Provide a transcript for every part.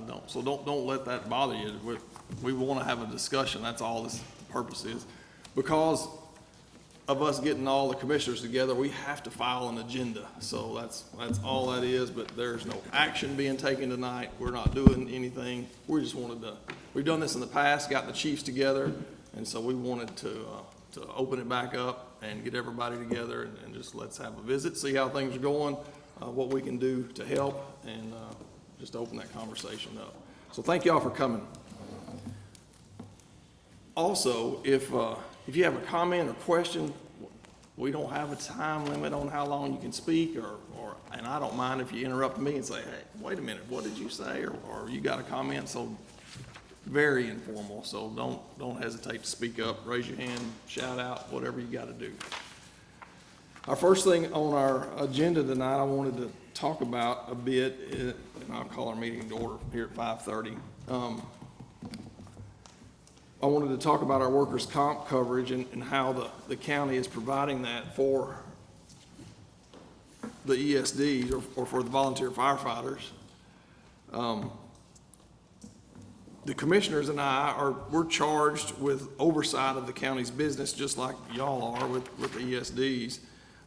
don't. So don't let that bother you. We want to have a discussion. That's all this purpose is. Because of us getting all the commissioners together, we have to file an agenda. So that's all that is, but there's no action being taken tonight. We're not doing anything. We just wanted to, we've done this in the past, got the chiefs together, and so we wanted to open it back up and get everybody together and just let's have a visit, see how things are going, what we can do to help, and just open that conversation up. So thank y'all for coming. Also, if you have a comment or question, we don't have a time limit on how long you can speak, and I don't mind if you interrupt me and say, hey, wait a minute, what did you say? Or you got a comment, so very informal, so don't hesitate to speak up, raise your hand, shout out, whatever you got to do. Our first thing on our agenda tonight, I wanted to talk about a bit, and I'll call our meeting to order here at 5:30. I wanted to talk about our workers' comp coverage and how the county is providing that for the ESDs or for the volunteer firefighters. The commissioners and we're charged with oversight of the county's business, just like y'all are with the ESDs.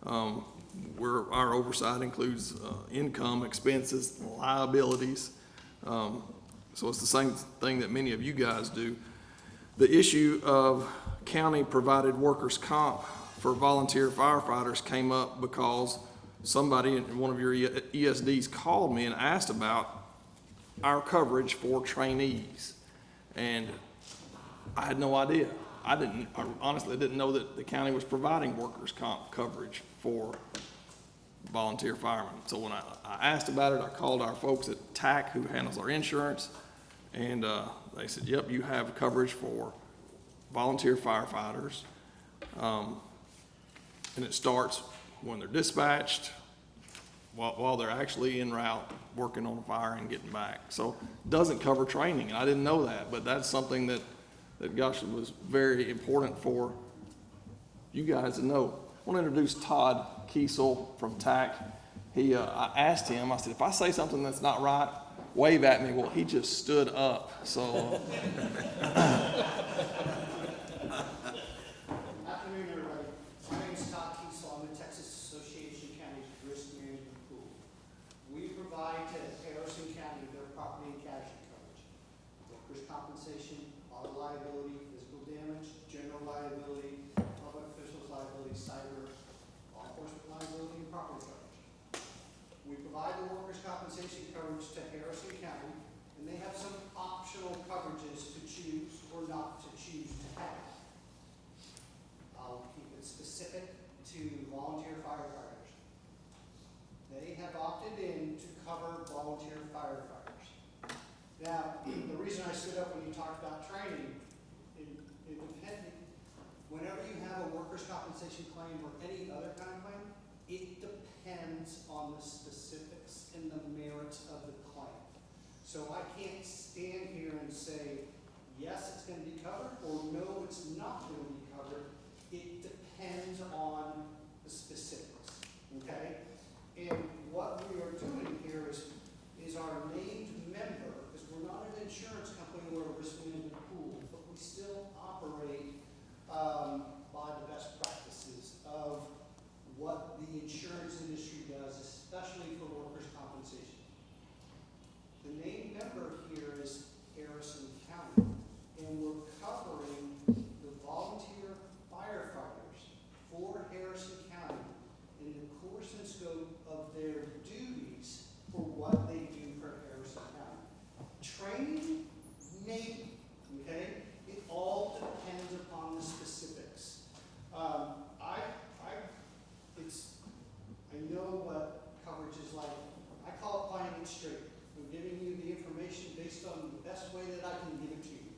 Our oversight includes income, expenses, liabilities. So it's the same thing that many of you guys do. The issue of county-provided workers' comp for volunteer firefighters came up because somebody in one of your ESDs called me and asked about our coverage for trainees. And I had no idea. I honestly didn't know that the county was providing workers' comp coverage for volunteer firemen. So when I asked about it, I called our folks at TAC who handles our insurance, and they said, yep, you have coverage for volunteer firefighters. And it starts when they're dispatched, while they're actually en route working on a fire and getting back. So it doesn't cover training, and I didn't know that, but that's something that gosh, was very important for you guys to know. I want to introduce Todd Kiesel from TAC. I asked him, I said, if I say something that's not right, wave at me. Well, he just stood up. So. Afternoon, everybody. My name is Todd Kiesel. I'm the Texas Association of Counties Risk Management Pool. We provide to Harrison County their property and casualty coverage, workers' compensation, auto liability, physical damage, general liability, public officials liability, cyber, law enforcement liability, and property coverage. We provide the workers' compensation coverage to Harrison County, and they have some optional coverages to choose or not to choose to have. I'll keep it specific to volunteer firefighters. They have opted in to cover volunteer firefighters. Now, the reason I stood up when you talked about training, whenever you have a workers' compensation claim or any other kind of claim, it depends on the specifics and the merits of the claim. So I can't stand here and say, yes, it's going to be covered, or no, it's not going to be covered. It depends on the specifics, okay? And what we are doing here is our named member, because we're not an insurance company or a risk management pool, but we still operate by the best practices of what the insurance industry does, especially for workers' compensation. The named member here is Harrison County, and we're covering the volunteer firefighters for Harrison County in the course and scope of their duties for what they do for Harrison County. Training, maybe, okay? It all depends upon the specifics. I know what coverage is like. I call it playing it straight. I'm giving you the information based on the best way that I can give it to you.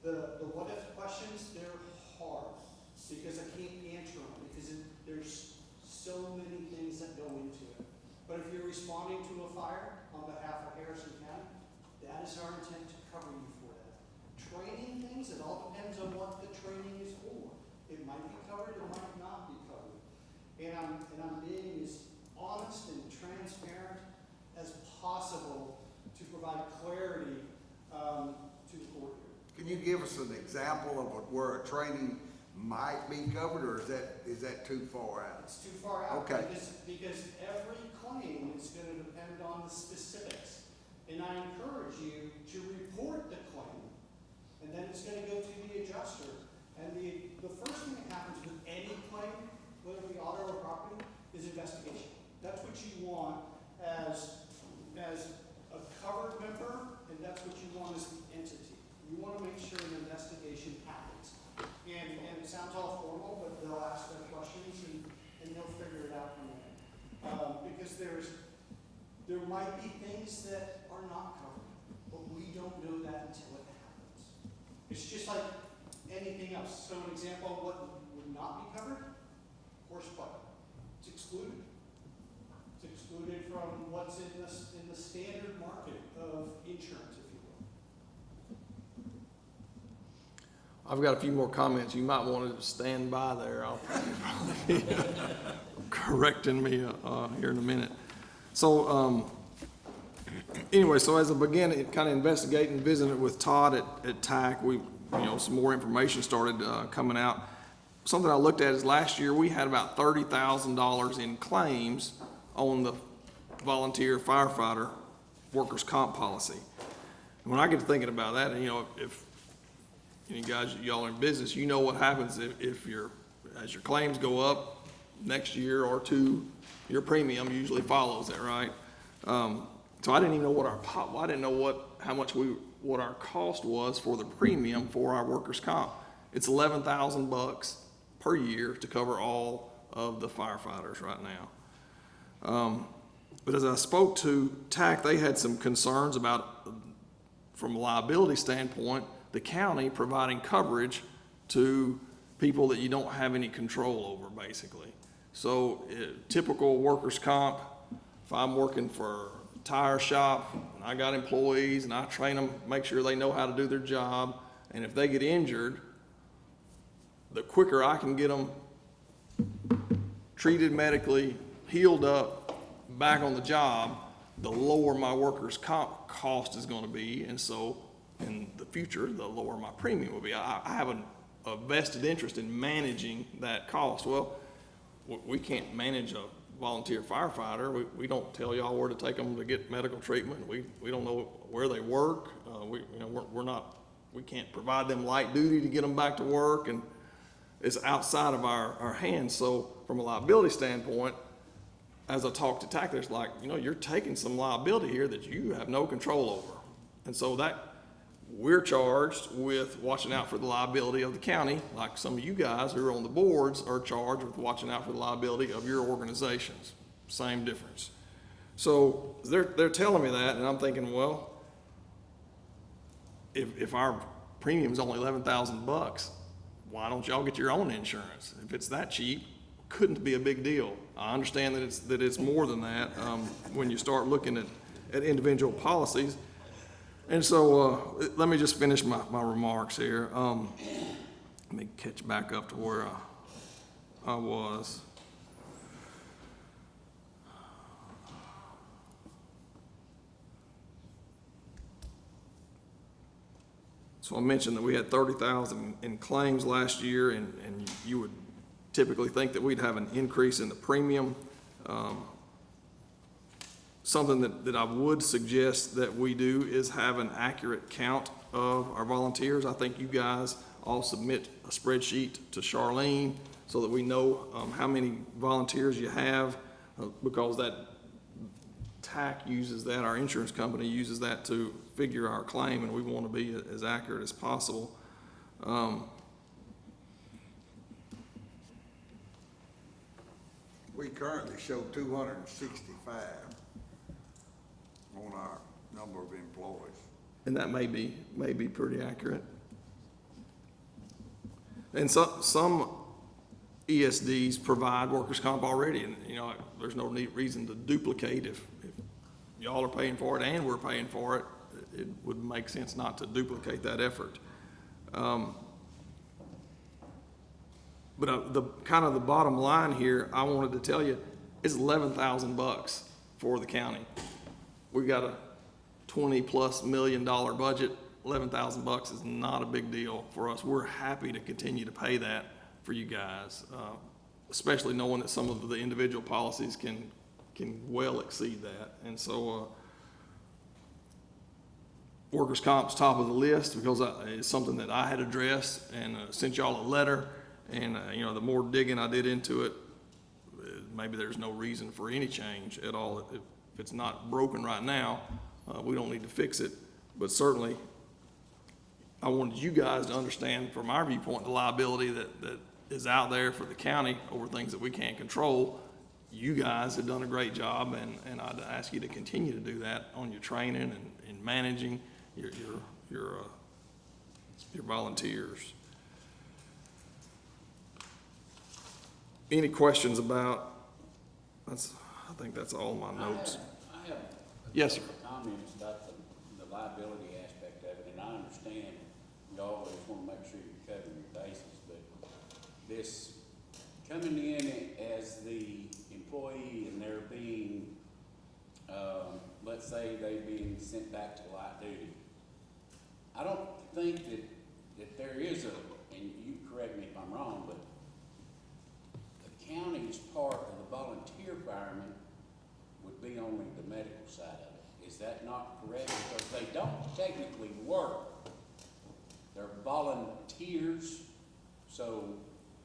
The what if questions, they're hard because I can't answer them because there's so many things that go into it. But if you're responding to a fire on behalf of Harrison County, that is our intent to cover you for that. Training things, it all depends on what the training is for. It might be covered, it might not be covered. And I'm being as honest and transparent as possible you give us an example of where a training might be covered, or is that too far out? It's too far out. Okay. Because every claim is gonna depend on the specifics. And I encourage you to report the claim, and then it's gonna go to the adjuster. And the first thing that happens with any claim, whether it be auto or property, is investigation. That's what you want as a covered member, and that's what you want as the entity. You wanna make sure an investigation happens. And it sounds all formal, but they'll ask their questions and they'll figure it out from there. Because there might be things that are not covered, but we don't know that until it happens. It's just like anything else. So an example of what would not be covered, horseplay. It's excluded. It's excluded from what's in the standard market of insurance, if you will. I've got a few more comments. You might want to stand by there. I'll probably be correcting me here in a minute. So anyway, so as I began kind of investigating, visiting with Todd at TAC, some more information started coming out. Something I looked at is last year we had about $30,000 in claims on the volunteer firefighter workers' comp policy. And when I get to thinking about that, if you guys, y'all are in business, you know what happens if as your claims go up next year or two, your premium usually follows it, right? So I didn't even know what our cost was for the premium for our workers' comp. It's $11,000 per year to cover all of the firefighters right now. But as I spoke to TAC, they had some concerns about, from a liability standpoint, the county providing coverage to people that you don't have any control over, basically. So typical workers' comp, if I'm working for a tire shop, and I got employees, and I train them, make sure they know how to do their job, and if they get injured, the quicker I can get them treated medically, healed up, back on the job, the lower my workers' comp cost is gonna be, and so in the future, the lower my premium will be. I have a vested interest in managing that cost. Well, we can't manage a volunteer firefighter. We don't tell y'all where to take them to get medical treatment. We don't know where they work. We can't provide them light duty to get them back to work, and it's outside of our hands. So from a liability standpoint, as I talk to TAC, there's like, you're taking some liability here that you have no control over. And so that we're charged with watching out for the liability of the county, like some of you guys who are on the boards are charged with watching out for the liability of your organizations. Same difference. So they're telling me that, and I'm thinking, well, if our premium is only $11,000, why don't y'all get your own insurance? If it's that cheap, couldn't be a big deal. I understand that it's more than that when you start looking at individual policies. And so let me just finish my remarks here. Let me catch back up to where I was. So I mentioned that we had 30,000 in claims last year, and you would typically think that we'd have an increase in the premium. Something that I would suggest that we do is have an accurate count of our volunteers. I think you guys all submit a spreadsheet to Charlene so that we know how many volunteers you have, because that TAC uses that, our insurance company uses that to figure our claim, and we want to be as accurate as possible. We currently show 265 on our number of employees. And that may be pretty accurate. And some ESDs provide workers' comp already, and there's no reason to duplicate. If y'all are paying for it and we're paying for it, it would make sense not to duplicate that effort. But the bottom line here, I wanted to tell you, is $11,000 for the county. We got a $20+ million budget. $11,000 is not a big deal for us. We're happy to continue to pay that for you guys, especially knowing that some of the individual policies can well exceed that. And so, workers' comp's top of the list because it's something that I had addressed and sent y'all a letter. And, the more digging I did into it, maybe there's no reason for any change at all. If it's not broken right now, we don't need to fix it. But certainly, I wanted you guys to understand from our viewpoint, the liability that is out there for the county over things that we can't control. You guys have done a great job, and I'd ask you to continue to do that on your training and managing your volunteers. Any questions about, I think that's all my notes. I have. Yes, sir. Comments about the liability aspect of it, and I understand you always want to make sure you're covering your bases, but this coming in as the employee and they're being, let's say they being sent back to light duty. I don't think that there is and you correct me if I'm wrong, but the county's part of the volunteer firemen would be only the medical side of it. Is that not correct? Because they don't technically work. They're volunteers. So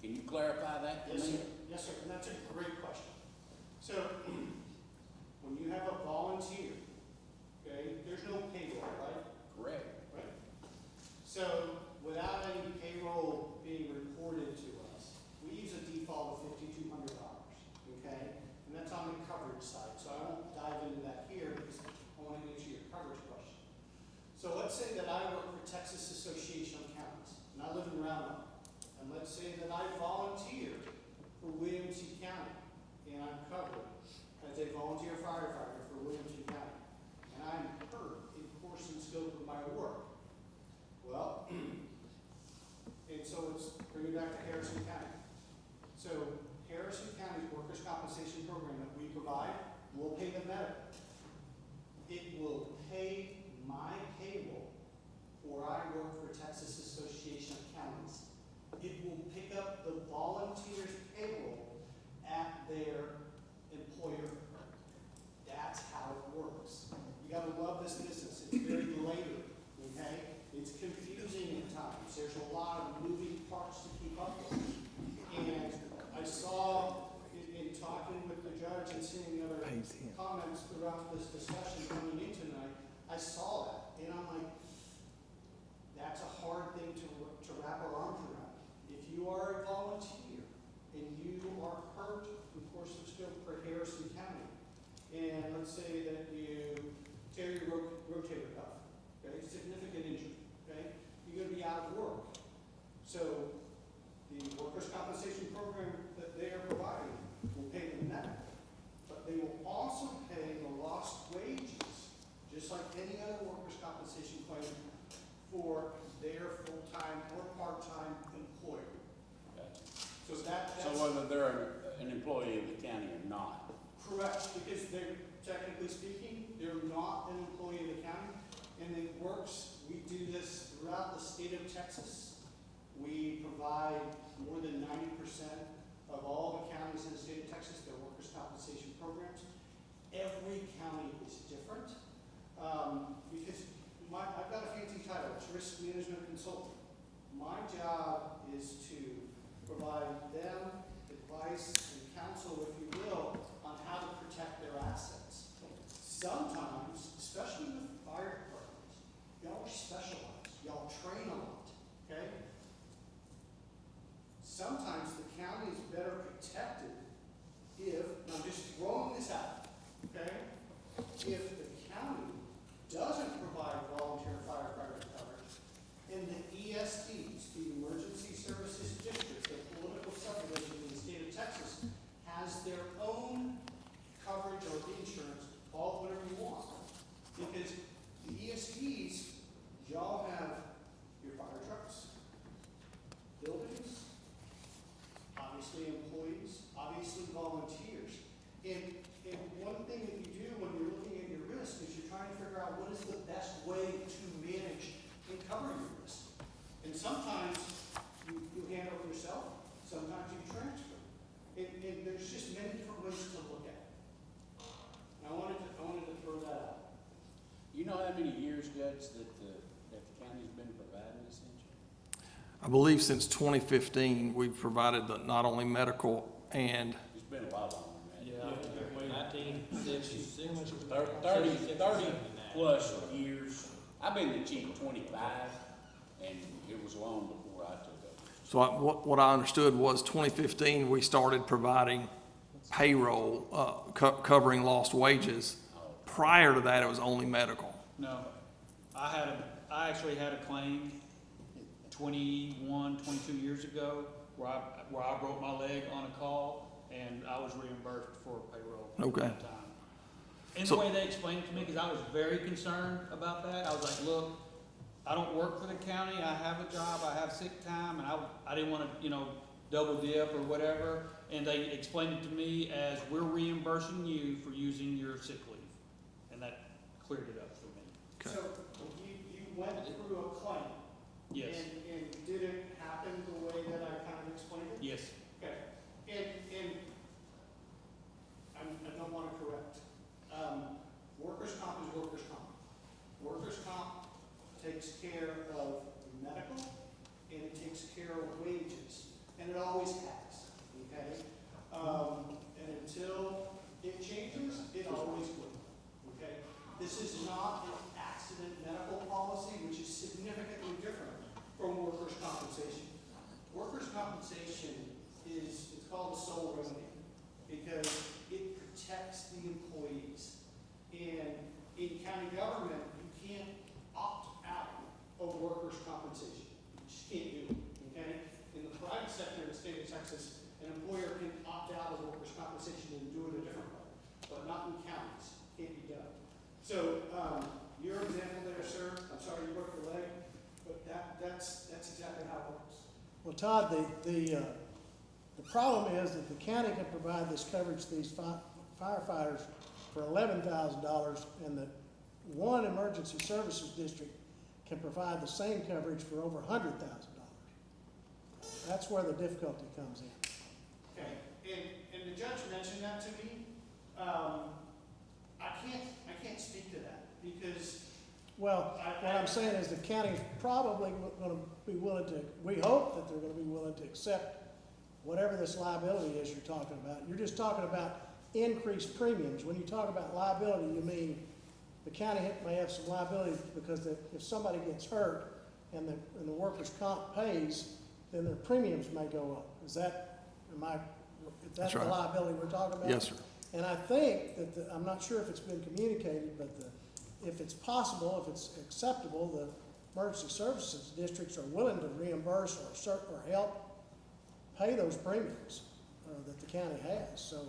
can you clarify that for Yes, me? sir. Yes, sir, and that's a great question. So, when you have a volunteer, okay, there's no payroll, right? Correct. Right. So, without any payroll being reported to us, we use a default of $5,200, okay? And that's on the coverage side, so I won't dive into that here because I want to answer your coverage question. So let's say that I work for Texas Association of Counties, and I live in Round Rock. And let's say that I volunteer for William C. County, and I'm covered as a volunteer firefighter for William C. County. And I'm hurt in course and scope of my work. Well, and so let's bring it back to Harrison County. So Harrison County's workers' compensation program that we provide will pay the medical. It will pay my payroll, or I work for Texas Association of Counties. It will pick up the volunteer's payroll at their employer. That's how it works. You gotta love this business. It's very layered, okay? It's confusing at times. There's a lot of moving parts to keep up with. And I saw in talking with the judge and seeing the other comments throughout this discussion coming in tonight, I saw that. And I'm like, that's a hard thing to wrap our arms around. If you are a volunteer and you are hurt in course of scope for Harrison County, and let's say that you tear your rotator cuff, okay, significant injury, okay, you're going to be out of work. So the workers' compensation program that they are providing will pay the medical, but they will also pay the lost wages, just like any other workers' compensation claim, for their full-time or part-time employer. So that's So whether they're an employee of the county or not. correct, because they're, technically speaking, they're not an employee of the county, and it works. We do this throughout the state of Texas. We provide more than 90% of all the counties in the state of Texas their workers' compensation programs. Every county is different, because I've got a fancy title, it's risk management consultant. My job is to provide them advice and counsel, if you will, on how to protect their assets. Sometimes, especially with fire departments, y'all are specialized, y'all train a lot, okay? Sometimes the county is better protected if, and I'm just throwing this out, okay? If the county doesn't provide volunteer firefighter coverage, and the ESDs, the Emergency Services District, the political subdivision in the state of Texas, has their own coverage or insurance, call it whatever you want. Because the ESDs, y'all have your years, Judge, that the county's been providing this insurance? I believe since 2015, we've provided not only medical and, It's been a lot longer than that. Yeah, 1966. 30 plus years. I've been the chief 25, and it was long before I took over. so what I understood was 2015, we started providing payroll, covering lost wages. Prior to that, it was only medical. No, I actually had a claim 21, 22 years ago where I broke my leg on a call and I was reimbursed for payroll at Okay. that time. And So- the way they explained it to me, because I was very concerned about that, I was like, look, I don't work for the county, I have a job, I have sick time, and I didn't wanna, double dip or whatever. And they explained it to me as, we're reimbursing you for using your sick leave. And that cleared it up for me. Okay. So you went through a claim. Yes, And did it happen the way that I kind of explained it? yes. Okay, and I don't want to correct. Workers' comp is workers' comp. Workers' comp takes care of medical, and it takes care of wages, and it always has, okay? And until it changes, it always will, okay? This is not an accident medical policy, which is significantly different from workers' compensation. Workers' compensation it's called a sole remedy, because it protects the employees. And in county government, you can't opt out of workers' compensation. You just can't do it, okay? In the private sector in the state of Texas, an employer can opt out of workers' compensation and do it a different way, but not in counties, can't be done. So, your example there, sir, I'm sorry you broke your leg, but that's exactly how it works. Well, Todd, the problem is that the county can provide this coverage to these firefighters for $11,000, and that one emergency services district can provide the same coverage for over $100,000. That's where the difficulty comes in. Okay, and the judge mentioned that to me. I can't speak to that, because Well, what I'm saying is the county's probably gonna be willing to, we hope that they're gonna be willing to accept whatever this liability is you're talking about. You're just talking about increased premiums. When you talk about liability, you mean the county may have some liability because if somebody gets hurt and the workers' comp pays, then their premiums may go up. Is that, is That's that the right. liability we're talking about? Yes, sir. And I think that, I'm not sure if it's been communicated, but if it's possible, if it's acceptable, the emergency services districts are willing to reimburse or help pay those premiums that the county has, so.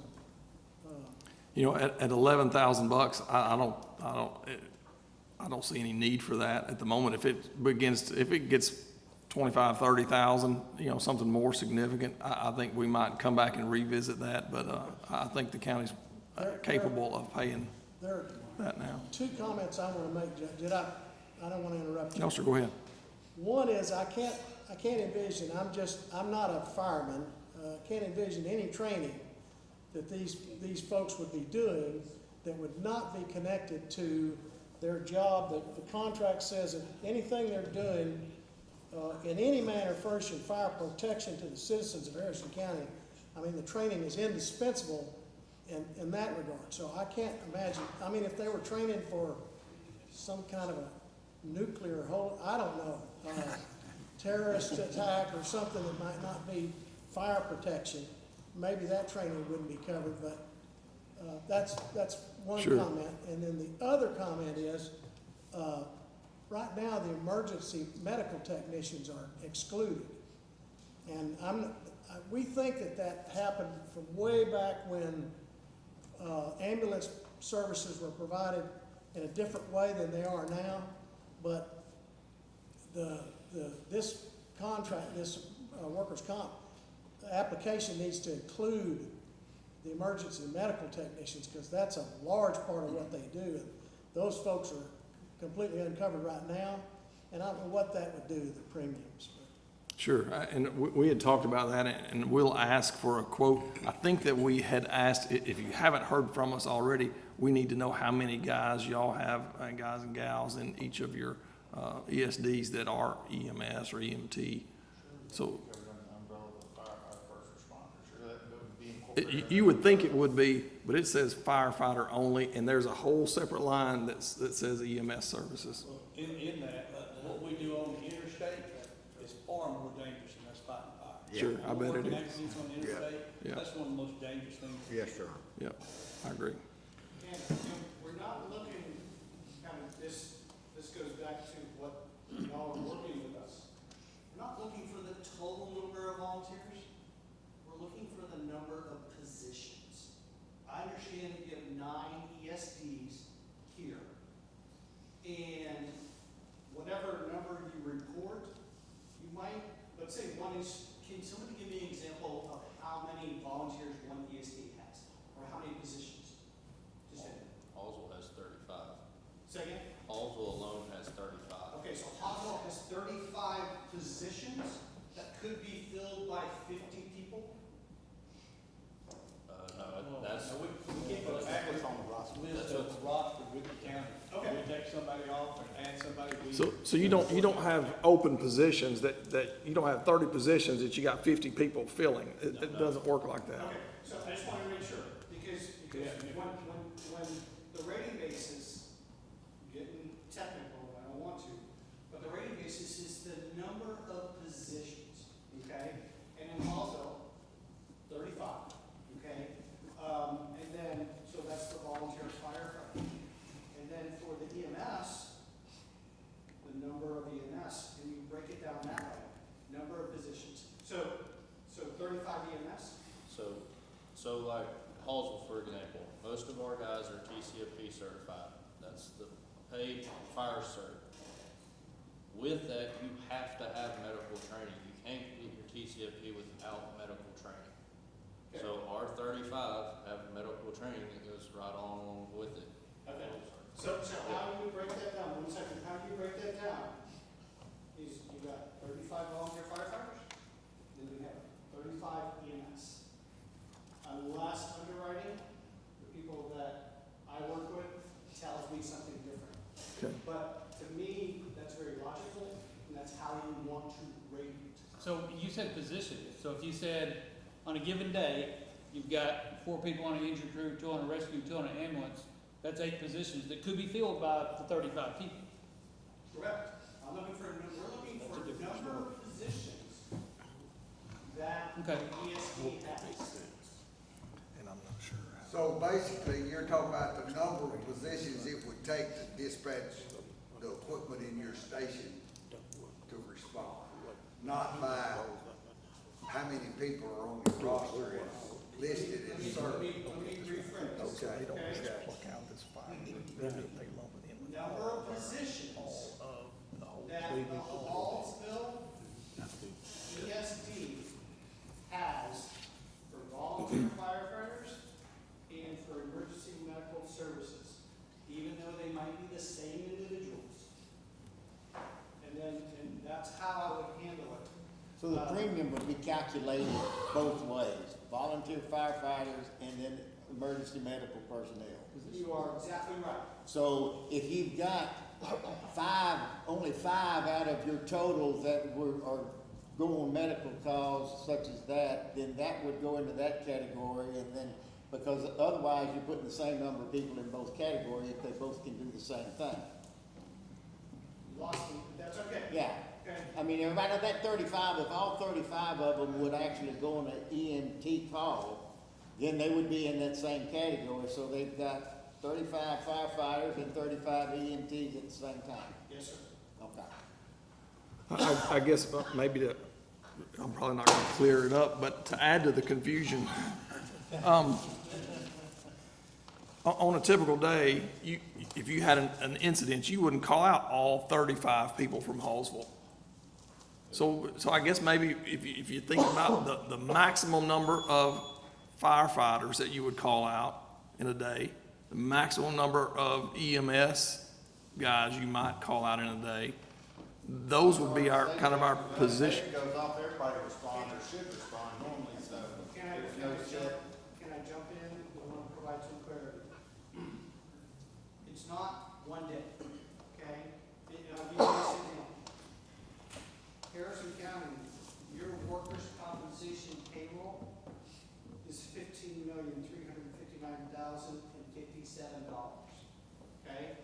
At $11,000, I don't see any need for that at the moment. If it gets 25, 30,000, something more significant, I think we might come back and revisit that, but, I think the county's capable of paying There are that now. two comments I want to make, Judge. I don't want to interrupt you. No, sir, go ahead. One is I can't envision, I'm not a fireman, can't envision any training that these folks would be doing that would not be connected to their job. That the contract says that anything they're doing in any manner furnishing fire protection to the citizens of Harrison County, the training is indispensable in that regard. So I can't imagine, if they were training for some kind of a nuclear I don't know, terrorist attack or something that might not be fire protection, maybe that training wouldn't be covered, but that's one Sure. comment. And then the other comment is, right now, the emergency medical technicians are excluded. And we think that happened from way back when ambulance services were provided in a different way than they are now. But this contract, this workers' comp application needs to include the emergency medical technicians, because that's a large part of what they do. And those folks are completely uncovered right now, and I don't know what that would do to the premiums. Sure, and we had talked about that, and we'll ask for a quote. I think that we had asked, if you haven't heard from us already, we need to know how many guys y'all have, guys and gals in each of your ESDs that are EMS or EMT. So you would think it would be, but it says firefighter only, and there's a whole separate line that says EMS services. In that, what we do on the interstate is far more dangerous than us fighting fire. Sure, I bet it Working is. accidents on the interstate, Yeah. that's one of the most dangerous things. Yes, sir. Yep, I agree. And, we're not looking, kind of, this goes back to what y'all are working with us. We're not looking for the total number of volunteers. We're looking for the number of positions. I understand that you have 9 ESDs here. And whatever number you report, you might, let's say one is, can somebody give me an example of how many volunteers one ESD has? Or how many positions? Just say, Hallsville has 35. say again? Hallsville alone has 35. Okay, so Hoswell has 35 positions that could be filled by 50 people? No, that's, We keep a backup on the roster. List of the roster with the county. Okay. We take somebody off and add somebody. So you don't have open positions that you don't have 30 positions that you got 50 people filling. It doesn't work like that. Okay, so I just wanted to make sure, because when the rating basis, getting technical, I don't want to, but the rating basis is the number of positions, okay? And then also, 35, okay? And then, so that's the volunteer firefighter. And then for the EMS, the number of EMS, and you break it down that way, number of positions. So 35 EMS? so like Hallsville, for example, most of our guys are TCFP certified. That's the paid fire cert. With that, you have to have medical training. You can't get your TCFP without medical training. Okay. So our 35 have medical training that goes right on with it. Okay. So how do you break that down? 1 second, how do you break that down? Is you got 35 volunteer firefighters, then we have 35 EMS. Unless underwriting, the people that I work with tells me something different. Okay. But to me, that's very logical, and that's how you want to rate it. So you said position, so if you said, on a given day, you've got 4 people on an injury crew, 2 on a rescue, 2 on an ambulance, that's 8 positions that could be filled by the 35 people. Correct. We're looking for number of positions that the Okay. ESD has. And I'm not sure. So basically, you're talking about the number of positions it would take to dispatch the equipment in your station to respond, not by how many people are on your roster as listed Let as me served. rephrase this. Okay, don't Okay. just pluck out this fire. They lump it in with Number of positions all of the whole that the Hallsville ESD has for volunteer firefighters and for emergency medical services, even though they might be the same individuals. And that's how I would handle it. So the premium would be calculated both ways, volunteer firefighters and then emergency medical personnel. You are exactly right. So if you've got only 5 out of your total that are going medical calls such as that, then that would go into that category, and then, because otherwise you're putting the same number of people in both categories if they both can do the same thing. You lost me, but that's okay. Yeah. Okay. I mean, everybody, that 35, if all 35 of them would actually go on an EMT call, then they would be in that same category. So they've got 35 firefighters and 35 EMTs at the same time. Yes, sir. Okay. I guess maybe I'm probably not gonna clear it up, but to add to the confusion, on a typical day, if you had an incident, you wouldn't call out all 35 people from Hallsville. So I guess maybe if you think about the maximum number of firefighters that you would call out in a day, the maximum number of EMS guys you might call out in a day, those would be our position. It goes off, everybody responds or should respond normally, so Can I there's no set. jump in? I want to provide some clarity. It's not one day, okay? I'll give you this example. Harrison County, your workers' compensation payroll is $15,359,057, okay?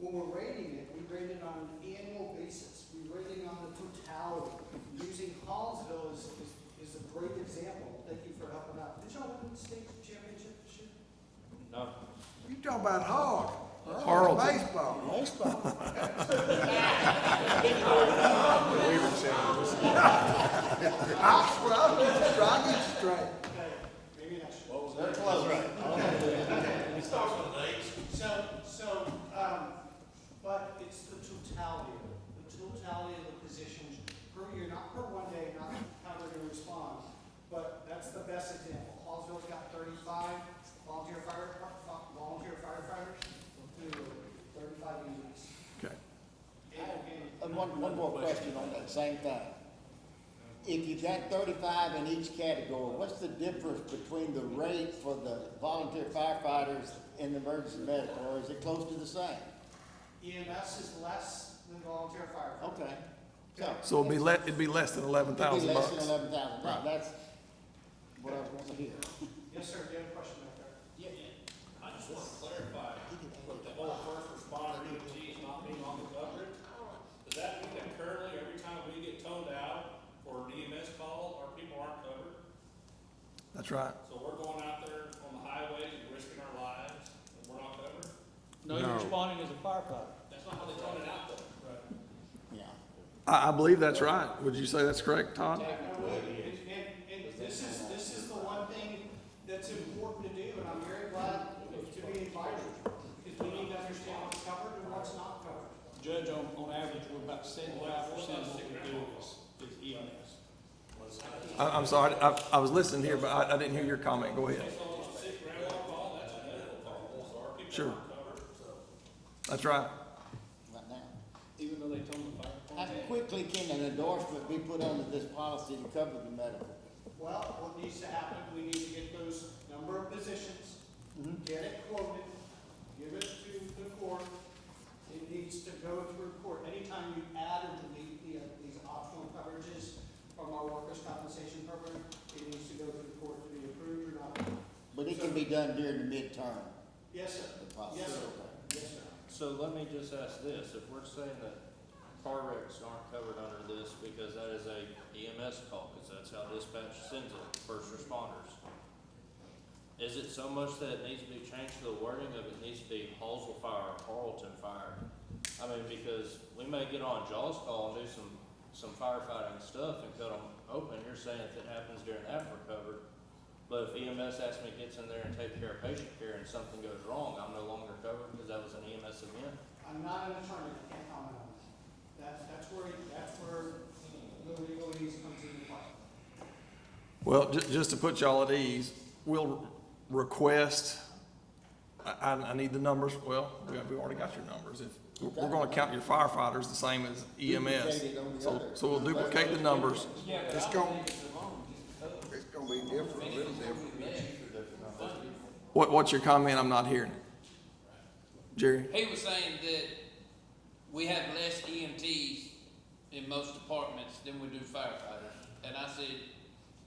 When we're rating it, we rate it on an annual basis. We rate it on the totality. Using Hallsville is a great example. Thank you for helping out. Did y'all win the state championship this year? No, You talking about hard? Harlton. Baseball. Baseball. I'll get you straight. Okay, maybe next year. what was that close? But it's the totality of it, the totality of the positions per year, not per one day, not how they're gonna respond. But that's the best example. Hallsville's got 35 volunteer firefighters, through 35 units. Okay. And one more question on that same thing. If you got 35 in each category, what's the difference between the rate for the volunteer firefighters and the emergency medical, or is it close to the same? EMS is less than volunteer firefighters. Okay. So it'd be less than $11,000 It'd be less than bucks. $11,000. Now, that's what I was wanting to hear. Yes, sir, you have a question back there? Yeah, I just want to clarify, with the whole first responder EMTs not being on the coverage, does that mean that currently, every time we get toned out for an EMS call, our people aren't covered? That's right. So we're going out there on the highways and risking our lives, and we're not covered? No, you're responding as a firefighter. That's not how they tone it out though. Right. Yeah. I believe that's right. Would you say that's correct, Todd? And this is the one thing that's important to do, and I'm very glad to be advisors, because we need to understand what's covered and what's not covered. Judge, on average, we're about 75% of what we do is EMS. I'm sorry, I was listening here, but I didn't hear your comment. Go ahead. Sick grandma call, that's a medical call, so our people Sure. aren't covered, so. That's right. Right now. Even though they told the fire How department. quickly can an endorsement be put under this policy to cover the medical? Well, what needs to happen, we need to get those number of positions, get it quoted, give it to the court. It needs to go through court. Anytime you add or delete these optional coverages from our workers' compensation program, it needs to go through court to be approved or not. But it can be done during the midterm. Yes, sir. The policy. Yes, sir. Yes, sir. So let me just ask this, if we're saying that car wrecks aren't covered under this because that is a EMS call, because that's how dispatch sends it, first responders. Is it so much that it needs to be changed to the wording of it needs to be Hallsville Fire, Harlton Fire? I mean, because we may get on Jaws call and do some firefighting stuff and cut them open. You're saying if it happens during that, we're covered. But if EMS actually gets in there and takes care of patient care and something goes wrong, I'm no longer covered because that was an EMS event? I'm not an attorney, I can't comment on that. That's where the legalese comes into play. Well, just to put y'all at ease, we'll request, I need the numbers. Well, we already got your numbers. We're gonna count your firefighters the same as EMS. Duplicate it on the So other. we'll duplicate the numbers. It's gonna be different, a little different. What's your comment? I'm not hearing it. Jerry? He was saying that we have less EMTs in most departments than we do firefighters. And I said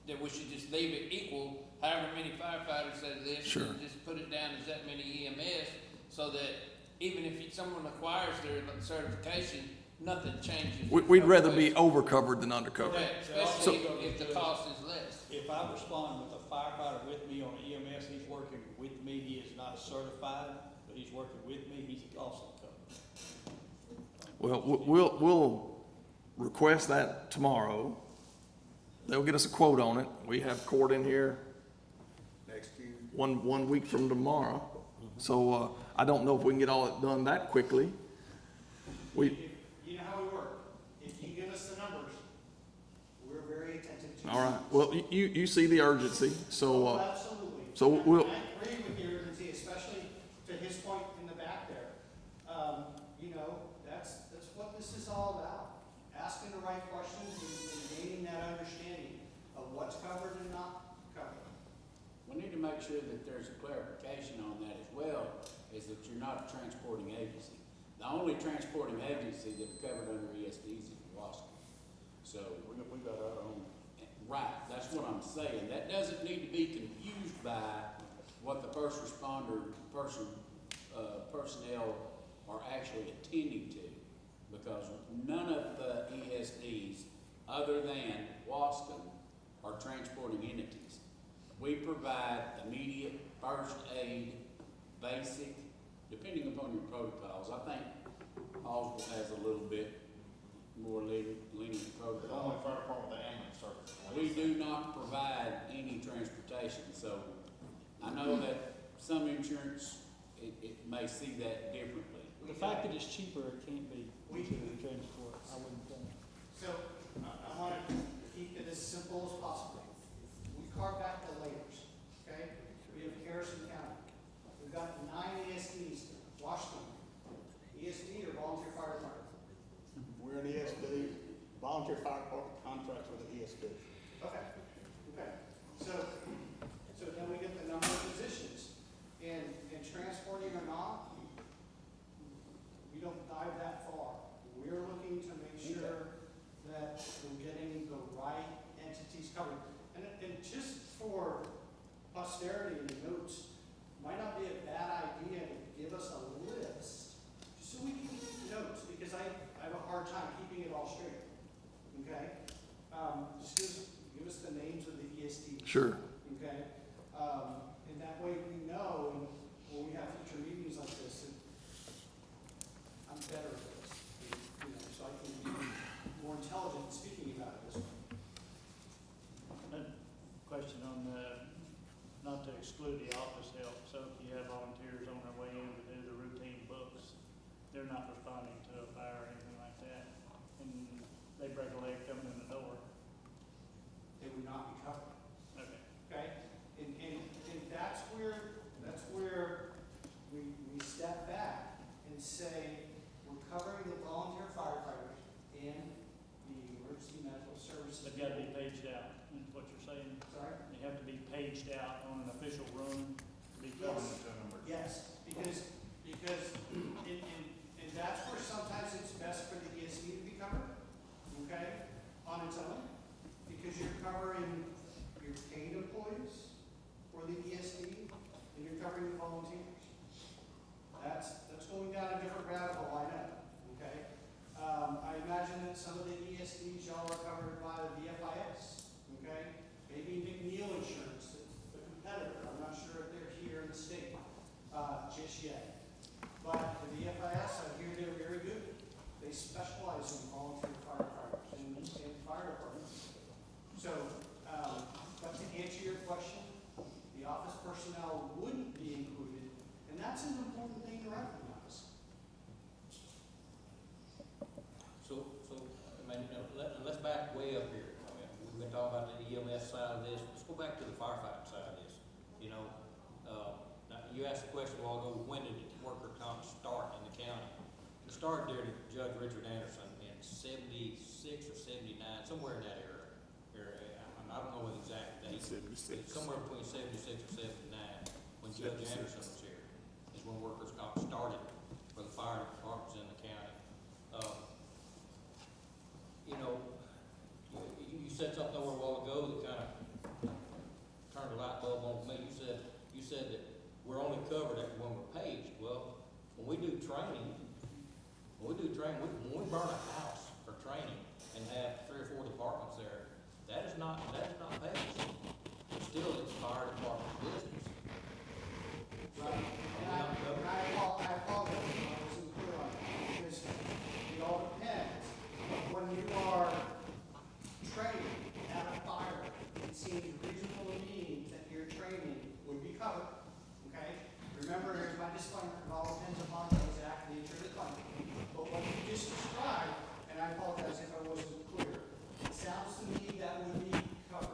that we should just leave it equal, however many firefighters that it is. Sure. And just put it down as that many EMS, so that even if someone acquires their certification, nothing changes. We'd rather be overcovered than undercovered. Correct, especially if the cost is less. If I respond with a firefighter with me on EMS, he's working with me, he is not certified, but he's working with me, he's also covered. Well, we'll request that tomorrow. They'll get us a quote on it. We have court in here Next Tuesday. one week from tomorrow. So, I don't know if we can get all it done that quickly. You know how we work. If you give us the numbers, we're very attentive to. All right, well, you see the urgency, so, Absolutely. so we'll- I agree with the urgency, especially to his point in the back there. That's what this is all about. Asking the right questions and gaining that understanding of what's covered and not covered. We need to make sure that there's a clarification on that as well, is that you're not a transporting agency. The only transporting agency that's covered under ESDs is Wasco. So, We got our own. right, that's what I'm saying. That doesn't need to be confused by what the first responder personnel are actually attending to. Because none of the ESDs, other than Wasco, are transporting entities. We provide immediate first aid, basic, depending upon your protocols. I think Hallsville has a little bit more lenient The only protocol. fire department with the ambulance service. We do not provide any transportation, so I know that some insurance, it may see that differently. The fact that it's cheaper, it can't be to transport, I wouldn't think. So, I want to keep it as simple as possible. We carve back the layers, okay? We have Harrison County. We've got 9 ESDs, Washington. ESD or volunteer fire department? We're an ESD, volunteer fire department contracts with the ESD. Okay, okay. So then we get the number of positions. And transporting or not, we don't dive that far. We're looking to make sure that we're getting the right entities covered. And just for posterity and notes, might not be a bad idea to give us a list, just so we can keep notes, because I have a hard time keeping it all straight. Okay? Just give us the names of the ESDs. Sure. Okay? And that way we know, and when we have future meetings like this, that I'm better at this, you know, so I can be more intelligent speaking about it this way. Question on not to exclude the office help, so if you have volunteers on their way in to do the routine books, they're not responding to a fire or anything like that, and they break a leg coming in the door. They would not be covered. Okay. Okay? And that's where we step back and say, we're covering the volunteer firefighters and the emergency medical services. They've got to be paged out, is what you're saying. Sorry? They have to be paged out on an official room to be Yes. covered. Yes, because, and that's where sometimes it's best for the ESD to be covered, okay, on its own, because you're covering your paid employees for the ESD, and you're covering the volunteers. That's going down a different rabbit hole, I know, okay? I imagine that some of the ESDs y'all are covered by the VFIS, okay? Maybe McNeil Insurance, the competitor, I'm not sure if they're here in the state, just yet. But the VFIS, I hear they're very good. They specialize in volunteer firefighters and fire departments. So, but to answer your question, the office personnel wouldn't be included, and that's an important thing to recognize. So, I mean, let's back way up here. I mean, we've been talking about the EMS side of this. Let's go back to the firefighting side of this. You know, now you asked the question a while ago, when did worker comp start in the county? It started during Judge Richard Anderson in 76 or 79, somewhere in that era. I don't know the exact date. 76. It's somewhere between 76 or 79, when Judge Anderson was here, is when workers comp started for the fire departments in the county. You know, you said something over a while ago that kind of turned a light bulb on for me. You said that we're only covered when we're paged. Well, when we do training, when we burn a house for training and have 3 or 4 departments there, that is not paged. Still, it's fire department business. Right. And I apologize if I wasn't clear on that, because it all depends. When you are training at a fire, it seems reasonable to me that your training would be covered, okay? Remember, here's my disclaimer, it all depends upon the exact nature of the claim. But what you just described, and I apologize if I wasn't clear, it sounds to me that would be covered.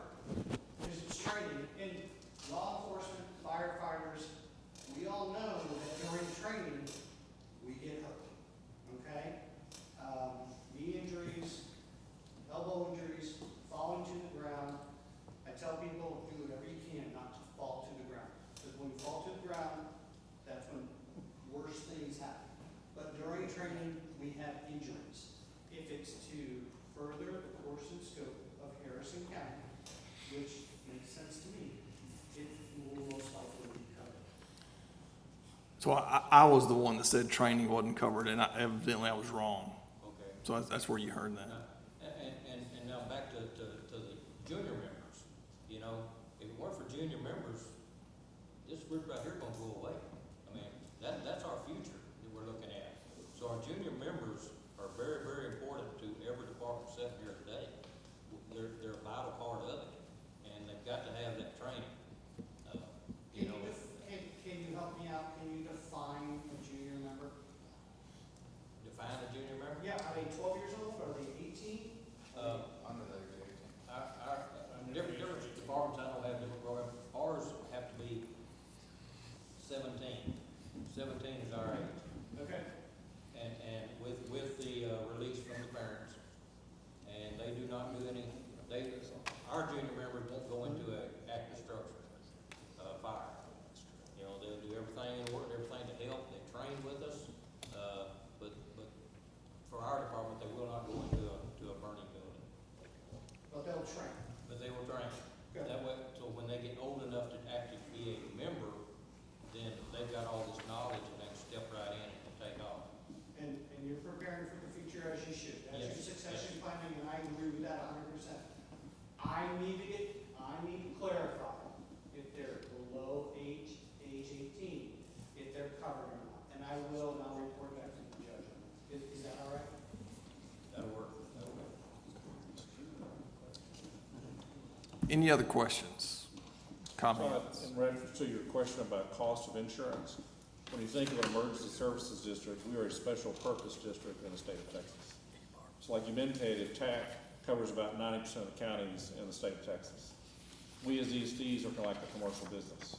at injuries. If it's to further the course and scope of Harrison County, which makes sense to me, it will most likely be covered. So I was the one that said training wasn't covered, and evidently I was wrong. Okay. So that's where you heard that. And now back to the junior members, you know, if it weren't for junior members, this group right here gonna go away. I mean, that's our future that we're looking at. So our junior members are very, very important to every department sitting here today. They're a vital part of it, and they've got to have that training. You know, Can you help me out? Can you define a junior member? define a junior member. Yeah, are they 12 years old? Are they 18? Under the age of 18. Different departments, I don't have different programs. Ours have to be 17. 17 is our age. Okay. And with the release from the parents, and they do not do any, our junior members won't go into an active structure, fire. You know, they'll do everything in order, everything to help, they train with us, but for our department, they will not go into a burning building. But they'll train. But they will train. Good. That way, so when they get old enough to actually be a member, then they've got all this knowledge and they can step right in and take off. And you're preparing for the future as you should. That's your Yes. succession planning, and I agree with that 100%. I need to clarify if they're below age 18, if they're covered or not. And I'll report back to the judge. Is that all right? That'll work. Any other questions, comments? In reference to your question about cost of insurance, when you think of an emergency services district, we are a special purpose district in the state of Texas. So like you've indicated, TAC covers about 90% of the counties in the state of Texas. We as ESDs are kind of like a commercial business.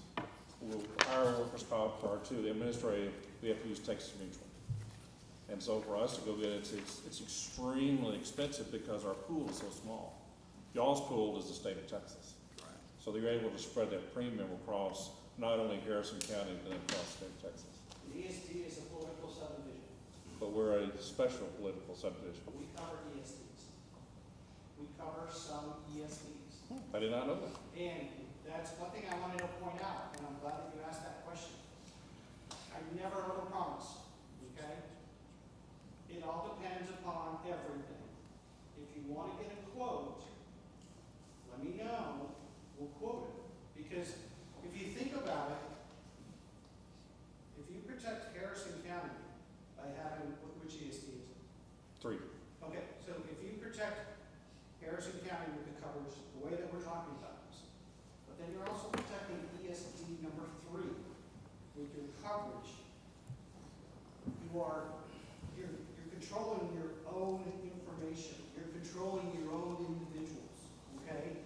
Our workers' comp are too, the administrative, we have to use Texas Mutual. And so for us to go get it, it's extremely expensive because our pool is so small. Y'all's pool is the state of Texas. So you're able to spread that premium across not only Harrison County, but across the state of Texas. The ESD is a political subdivision. But we're a special political subdivision. We cover ESDs. We cover some ESDs. I did not know that. And that's one thing I wanted to point out, and I'm glad that you asked that question. I never overpromise, okay? It all depends upon everything. If you want to get a quote, let me know, we'll quote it. Because if you think about it, if you protect Harrison County by having, which ESD is it? 3. Okay, so if you protect Harrison County with the coverage, the way that we're talking about this, but then you're also protecting ESD number 3 with your coverage, you're controlling your own information, you're controlling your own individuals, okay?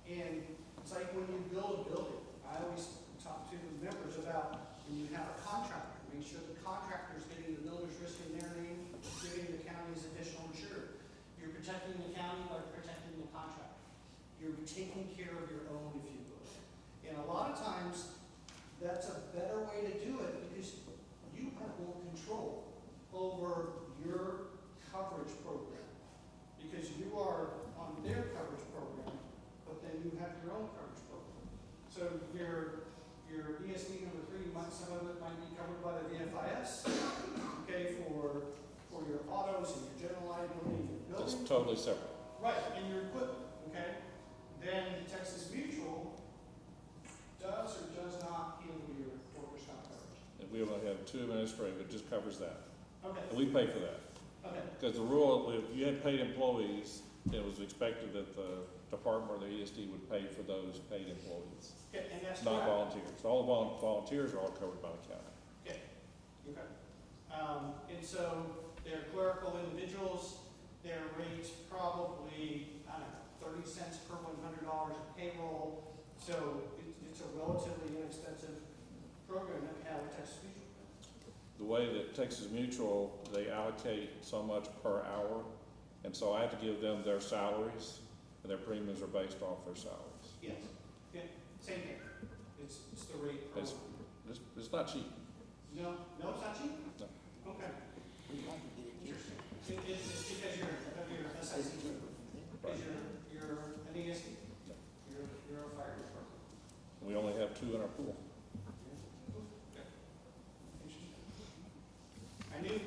And it's like when you build a building, I always talk to the members about when you have a contractor, make sure the contractor's getting the builder's risk in their name, giving the county's additional insured. You're protecting the county by protecting the contractor. You're taking care of your own, if you will. And a lot of times, that's a better way to do it because you have more control over your coverage program. Because you are on their coverage program, but then you have your own coverage program. So your ESD number 3, some of it might be covered by the VFIS, okay, for your autos and your general liability and your It's building. totally separate. Right, and your equipment, okay? Then Texas Mutual does or does not handle your workers' comp coverage. And we only have 2 administrative, it just covers that. Okay, And we pay for that. okay, Because the rule, if you had paid employees, it was expected that the department or the ESD would pay for those paid employees, okay, and that's not correct. volunteers. All the volunteers are all covered by the county. Okay, okay. And so they're clerical individuals, their rate's probably, I don't know, 30 cents per $100 of payroll. So it's a relatively inexpensive program that we have with Texas Mutual. The way that Texas Mutual, they allocate so much per hour, and so I have to give them their salaries, and their premiums are based off their salaries. Yes, okay, same thing. It's the rate per. It's, it's not cheap. No, it's not cheap? No. Okay. We'd like to get it cheap. Interesting. It's because you're SIC, because you're an ESD, you're a fire department. We only have 2 in our pool. I knew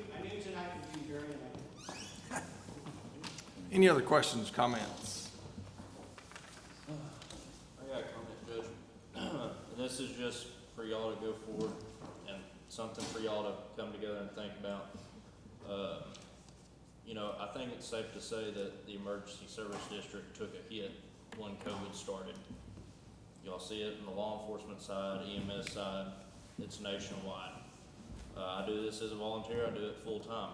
tonight would be very late. Any other questions, comments? I got a comment, Judge. This is just for y'all to go forward and something for y'all to come together and think about. You know, I think it's safe to say that the emergency service district took a hit when COVID started. Y'all see it in the law enforcement side, EMS side, it's nationwide. I do this as a volunteer, I do it full time.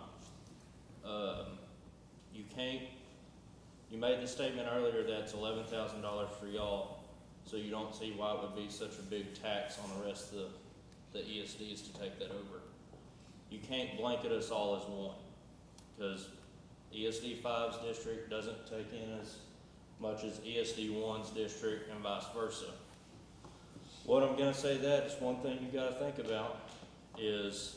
You made the statement earlier that it's $11,000 for y'all, so you don't see why it would be such a big tax on the rest of the ESDs to take that over. You can't blanket us all as one, because ESD 5's district doesn't take in as much as ESD 1's district and vice versa. What I'm gonna say that is one thing you gotta think about is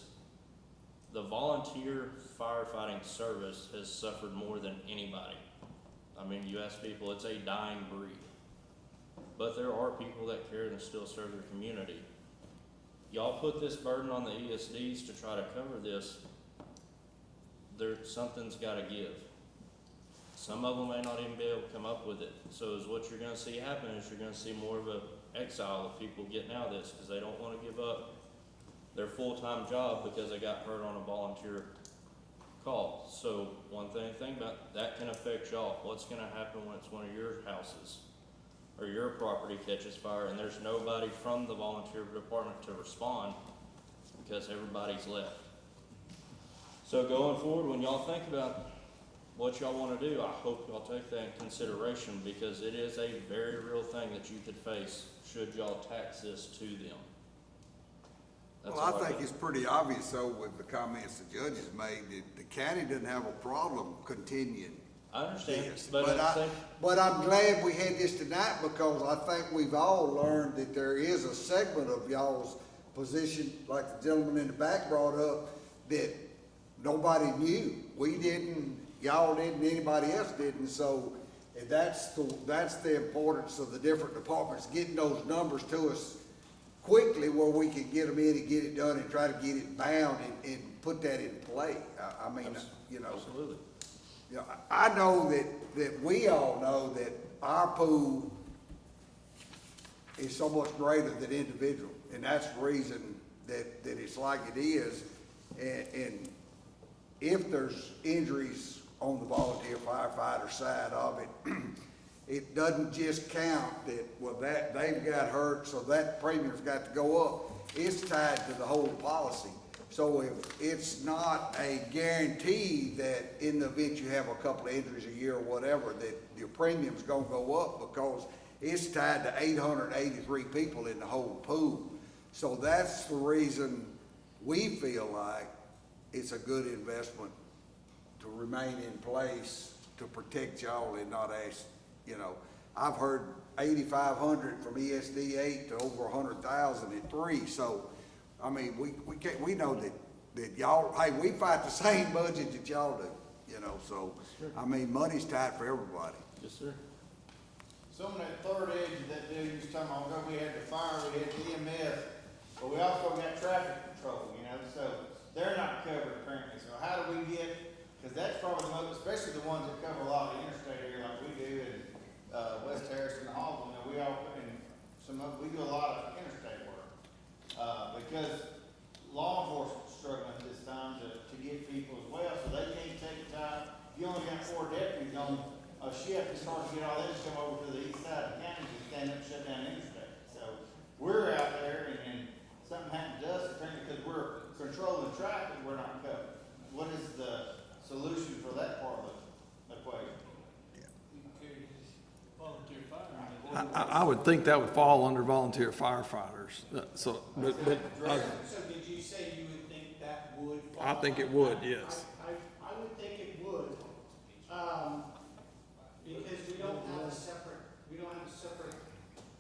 the volunteer firefighting service has suffered more than anybody. I mean, you ask people, it's a dying breed. But there are people that care and still serve their community. Y'all put this burden on the ESDs to try to cover this, something's gotta give. Some of them may not even be able to come up with it. So is what you're gonna see happen is you're gonna see more of an exile of people getting out of this because they don't wanna give up their full-time job because they got hurt on a volunteer call. So one thing to think about, that can affect y'all. What's gonna happen when it's one of your houses or your property catches fire and there's nobody from the volunteer department to respond because everybody's left? So going forward, when y'all think about what y'all wanna do, I hope y'all take that in consideration because it is a very real thing that you could face should y'all tax this to them. That's Well, all I think got. it's pretty obvious, though, with the comments the judge has made, that the county doesn't have a problem continuing I understand, this. but at the same, But I'm glad we had this tonight, because I think we've all learned that there is a segment of y'all's position, like the gentleman in the back brought up, that nobody knew. We didn't, y'all didn't, anybody else didn't, so that's the importance of the different departments, getting those numbers to us quickly where we can get them in and get it done and try to get it bound and put that in play. I mean, you know. absolutely. You know, I know that we all know that our pool is so much greater than individual, and that's the reason that it's like it is. And if there's injuries on the volunteer firefighter side of it, it doesn't just count that, well, that they've got hurt, so that premium's got to go up. It's tied to the whole policy. So if it's not a guarantee that in the event you have a couple of injuries a year or whatever, that your premium's gonna go up, because it's tied to 883 people in the whole pool. So that's the reason we feel like it's a good investment to remain in place to protect y'all and not ask, you know. I've heard 8,500 from ESD 8 to over 100,000 at 3, so I mean, we know that y'all, hey, we fight the same budget that y'all do, you know, so, I mean, money's tight for everybody. Yes, sir. Some of that third edge of that deal you was talking about, we had the fire, we had the EMS, but we also got traffic control, you know, so they're not covered apparently. So how do we get, because that's probably the most, especially the ones that cover a lot of the interstate area like we do in, West Harrison and Hall, you know, we all, and we do a lot of interstate work. Because law enforcement's struggling at this time to get people as well, so they can't take the time. You only got 4 deputies on a shift, it's hard to get all them to come over to the east side of the county to stand up and shut down the interstate. So we're out there and something happens to us, apparently because we're controlling traffic, we're not covered. What is the solution for that part of the equation? Volunteer fire. I would think that would fall under volunteer firefighters, so, but, So did you say you would think that would? I think it would, yes. I would think it would, because we don't have a separate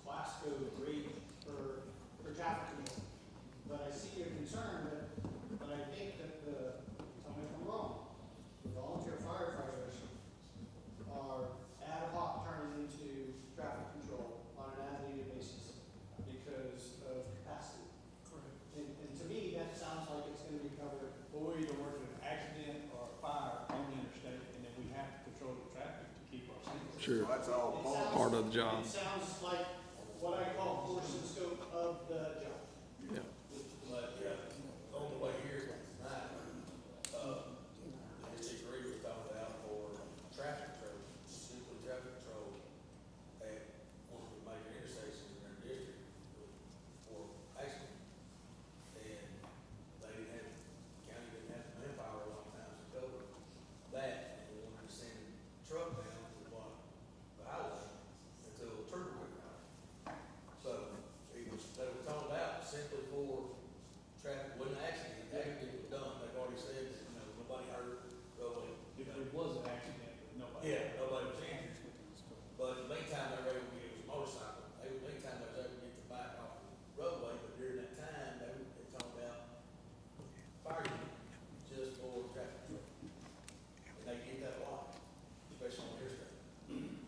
class code read for traffic control. But I see your concern, but I think that tell me if I'm wrong, the volunteer Sure. So that's all part Part of the job. It sounds like what I call course and scope of the job. Yeah. But, yeah, on the way here tonight, the degree was talking about for traffic control, simply traffic control at one of the major intersections in their district for accident. And they didn't have, county didn't have the manpower a lot of times to cover that, and they wanted to send a truck down to block the highway until the trooper went out. So it was, they were told out simply for traffic, wasn't an accident, the accident was done, they've already said, that, you know, nobody hurt, go away. If there was an accident, but nobody. Yeah, nobody was injured. But in the meantime, they were able to get, it was a motorcycle, they, in the meantime, they was able to get the bike off the roadway, but during that time, they talked about fire unit just for traffic control. And they get that a lot, especially on the interstate.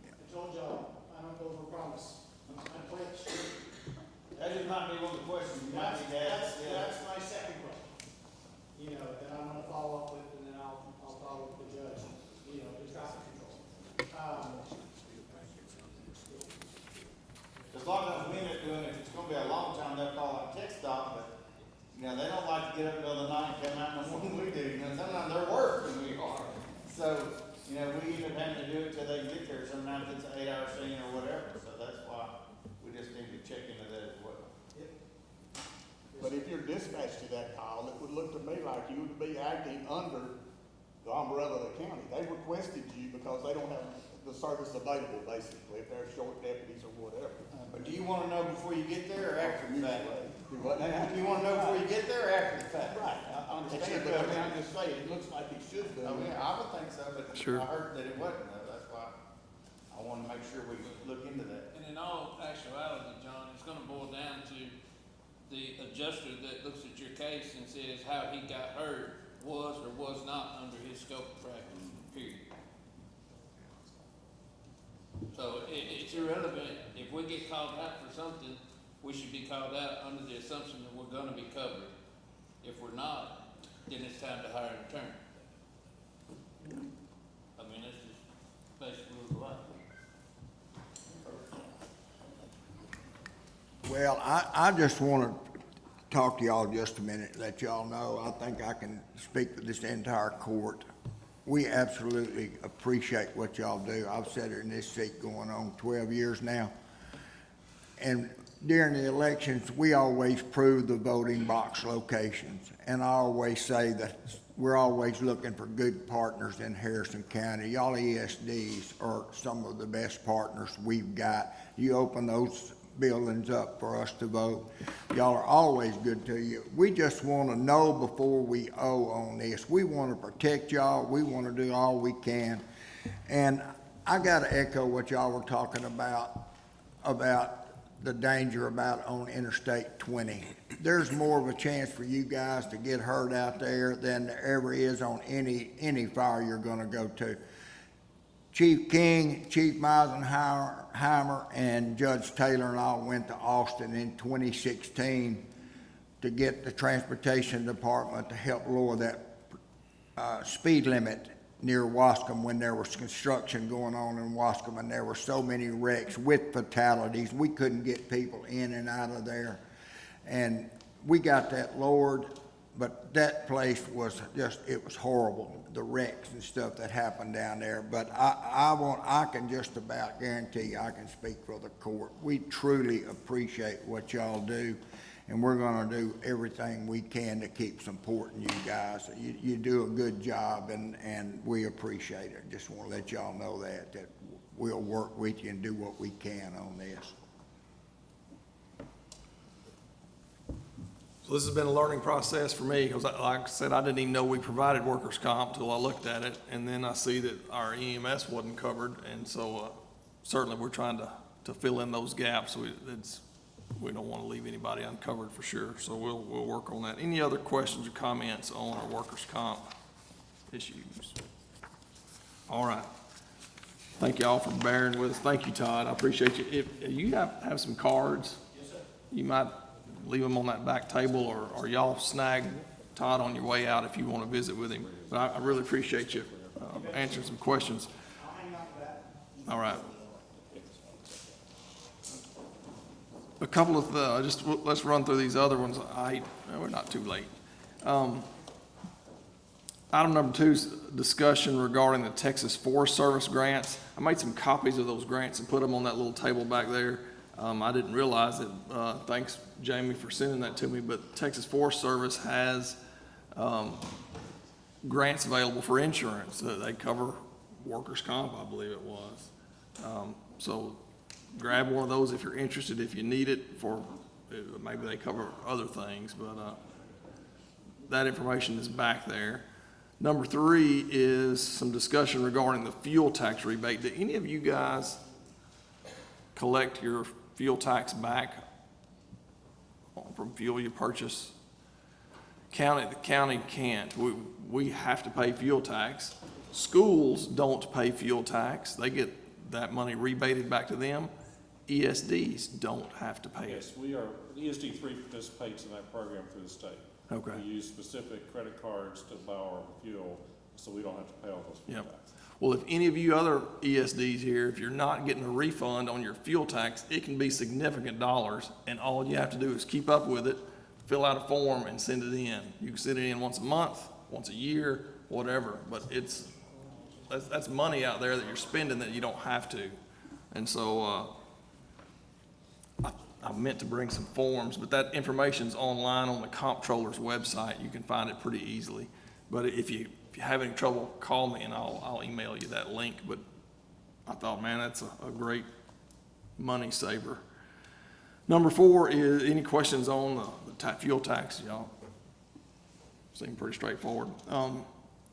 I told y'all, I don't overpromise. I pledge. That just might be one of the questions you might need to ask. That's my second question. You know, that I'm gonna follow up with, and then I'll follow up with the judge, you know, the traffic control. There's a lot of times we end up doing it, it's gonna be a long time, they'll call it tech stop, but, you know, they don't like to get up in the middle of the night and come out in the morning we do, you know, sometimes they're worse than we are. So, you know, we end up having to do it till they get there, sometimes it's an 8-hour scene or whatever, so that's why we just need to check into that as well. But if you're dispatched to that call, it would look to me like you would be acting under the umbrella of the county. They requested you because they don't have the service available, basically, if they're short deputies or whatever. But do you wanna know before you get there or after the fact? Do what now? Do you wanna know before you get there or after the fact? Right, I understand, but I mean, I'm just saying, it looks like it should be. I mean, I would think so, but Sure. I heard that it wasn't, though, that's why I wanna make sure we look into that. And in all actuality, John, it's gonna boil down to the adjuster that looks at your case and says how he got hurt was or was not under his scope of practice, period. So it's irrelevant, if we get called out for something, we should be called out under the assumption that we're gonna be covered. If we're not, then it's time to hire an attorney. I mean, that's just basically the life. Well, I just want to talk to y'all just a minute, let y'all know, I think I can speak for this entire court. We absolutely appreciate what y'all do. I've sat here in this seat going on 12 years now. And during the elections, we always prove the voting box locations. And I always say that we're always looking for good partners in Harrison County. Y'all ESDs are some of the best partners we've got. You open those buildings up for us to vote. Y'all are always good to you. We just want to know before we owe on this. We want to protect y'all. We want to do all we can. And I got to echo what y'all were talking about the danger about on Interstate 20. There's more of a chance for you guys to get hurt out there than there ever is on any fire you're going to go to. Chief King, Chief Meisenheimer, and Judge Taylor and I went to Austin in 2016 to get the Transportation Department to help lower that speed limit near Wascom when there was construction going on in Wascom, and there were so many wrecks with fatalities. We couldn't get people in and out of there. And we got that lowered, but that place was just, it was horrible, the wrecks and stuff that happened down there. But I can just about guarantee, I can speak for the court. We truly appreciate what y'all do, and we're gonna do everything we can to keep supporting you guys. You do a good job, and we appreciate it. Just wanna let y'all know that we'll work with you and do what we can on this. So this has been a learning process for me, because like I said, I didn't even know we provided workers' comp until I looked at it, and then I see that our EMS wasn't covered, and so certainly we're trying to fill in those gaps. We don't want to leave anybody uncovered for sure, so we'll work on that. Any other questions or comments on our workers' comp issues? All right. Thank you all for bearing with us. Thank you, Todd. I appreciate you. If you have some cards, yes, sir, you might leave them on that back table, or y'all snag Todd on your way out if you want to visit with him. But I really appreciate you answering some questions. I'll hang on to that. All right. A couple of, let's run through these other ones. We're not too late. Item number 2 is discussion regarding the Texas Forest Service grants. I made some copies of those grants and put them on that little table back there. I didn't realize it. Thanks, Jamie, for sending that to me, but Texas Forest Service has grants available for insurance. They cover workers' comp, I believe it was. So grab one of those if you're interested, if you need it for, maybe they cover other things, but that information is back there. Number 3 is some discussion regarding the fuel tax rebate. Do any of you guys collect your fuel tax back from fuel you purchase? The county can't. We have to pay fuel tax. Schools don't pay fuel tax. They get that money rebated back to them. ESDs don't have to pay it. Yes, we are, ESD3 participates in that program through the state. Okay. We use specific credit cards to buy our fuel, so we don't have to pay all those fuel Yep. taxes. Well, if any of you other ESDs here, if you're not getting a refund on your fuel tax, it can be significant dollars, and all you have to do is keep up with it, fill out a form, and send it in. You can send it in once a month, once a year, whatever, but that's money out there that you're spending that you don't have to. And so, I meant to bring some forms, but that information's online on the comptroller's website. You can find it pretty easily. But if you have any trouble, call me and I'll email you that link. But I thought, man, that's a great money saver. Number 4 is any questions on the fuel tax, y'all? Seem pretty straightforward.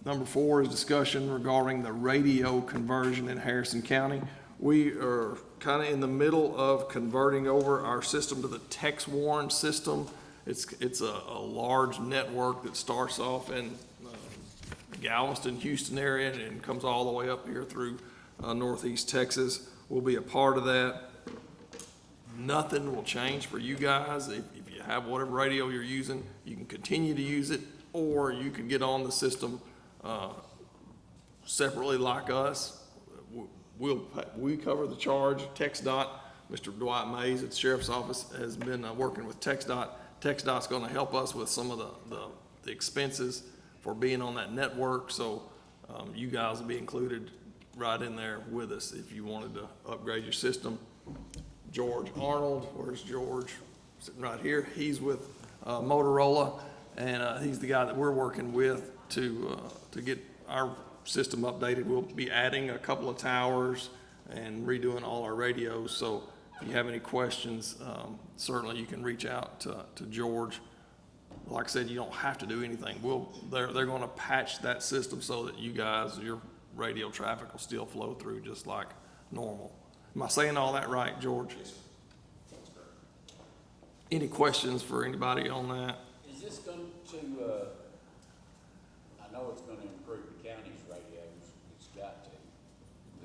Number 4 is discussion regarding the radio conversion in Harrison County. We are kind of in the middle of converting over our system to the TexWarn system. It's a large network that starts off in Galveston, Houston area and comes all the way up here through northeast Texas. We'll be a part of that. Nothing will change for you guys. If you have whatever radio you're using, you can continue to use it, or you can get on the system separately like us. We cover the charge. TxDOT, Mr. Dwight Mays at the Sheriff's Office has been working with TxDOT. TxDOT's going to help us with some of the expenses for being on that network. So you guys will be included right in there with us if you wanted to upgrade your system. George Arnold, where's George? Sitting right here. He's with Motorola, and he's the guy that we're working with to get our system updated. We'll be adding a couple of towers and redoing all our radios. So if you have any questions, certainly you can reach out to George. Like I said, you don't have to do anything. They're going to patch that system so that you guys, your radio traffic will still flow through just like normal. Am I saying all that right, George? Yes, sir. That's correct. Any questions for anybody on that? Is this going to, I know it's going to improve the county's radios, it's got to.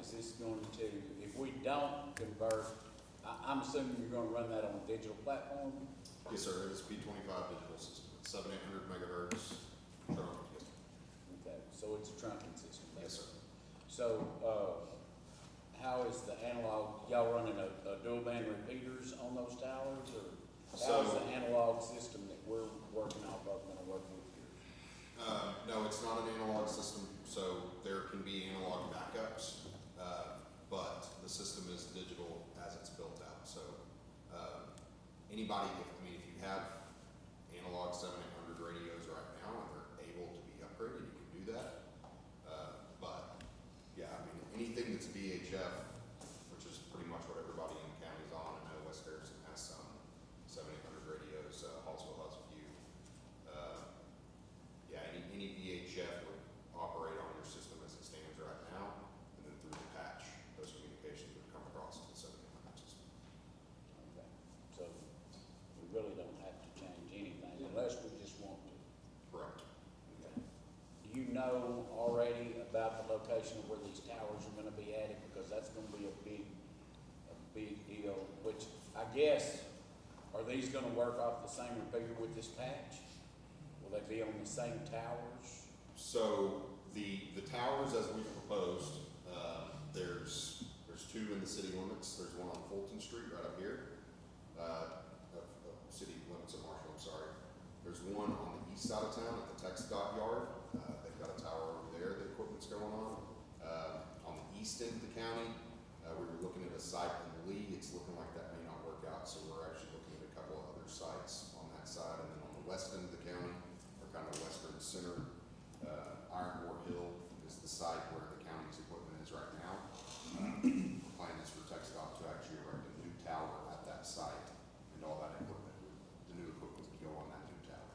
Is this going to, if we don't convert, I'm assuming you're going to run that on a digital platform? Yes, sir, it's B25 digital system, 7,800 megahertz trunk. Okay, so it's a trunking system? Yes, sir. So, how is the analog, y'all running a dual band repeaters on those towers, or how's the analog system that we're working off of gonna work with you? No, it's not an analog system, so there can be analog backups, but the system is digital as it's built out. So anybody, if you have analog 7,800 radios right now and they're able to be upgraded, you can do that. But yeah, I mean, anything that's VHF, which is pretty much what everybody in the county's on. I know West Harrison has some 7,800 radios, Hallsville has a few. Yeah, any VHF would operate on your system as it stands right now, and then through the patch, those communications would come across to the 7,800 system. Okay, so we really don't have to change anything unless we just want to. Correct. Okay. Do you know already about the location of where these towers are gonna be added? Because that's gonna be a big deal, which I guess, are these gonna work off the same repeater with this patch? Will they be on the same towers? So the towers as we proposed, there's two in the city limits. There's one on Fulton Street right up here, of city limits of Marshall, I'm sorry. There's one on the east side of town at the Tex Dot Yard. They've got a tower over there that equipment's going on. On the east end of the county, we were looking at a site in Lee. It's looking like that may not work out, so we're actually looking at a couple of other sites on that side. And then on the west end of the county, or kind of western center, Ironmore Hill is the site where the county's equipment is right now. The plan is for TxDOT to actually erect a new tower at that site, and all that equipment, the new equipment would go on that new tower.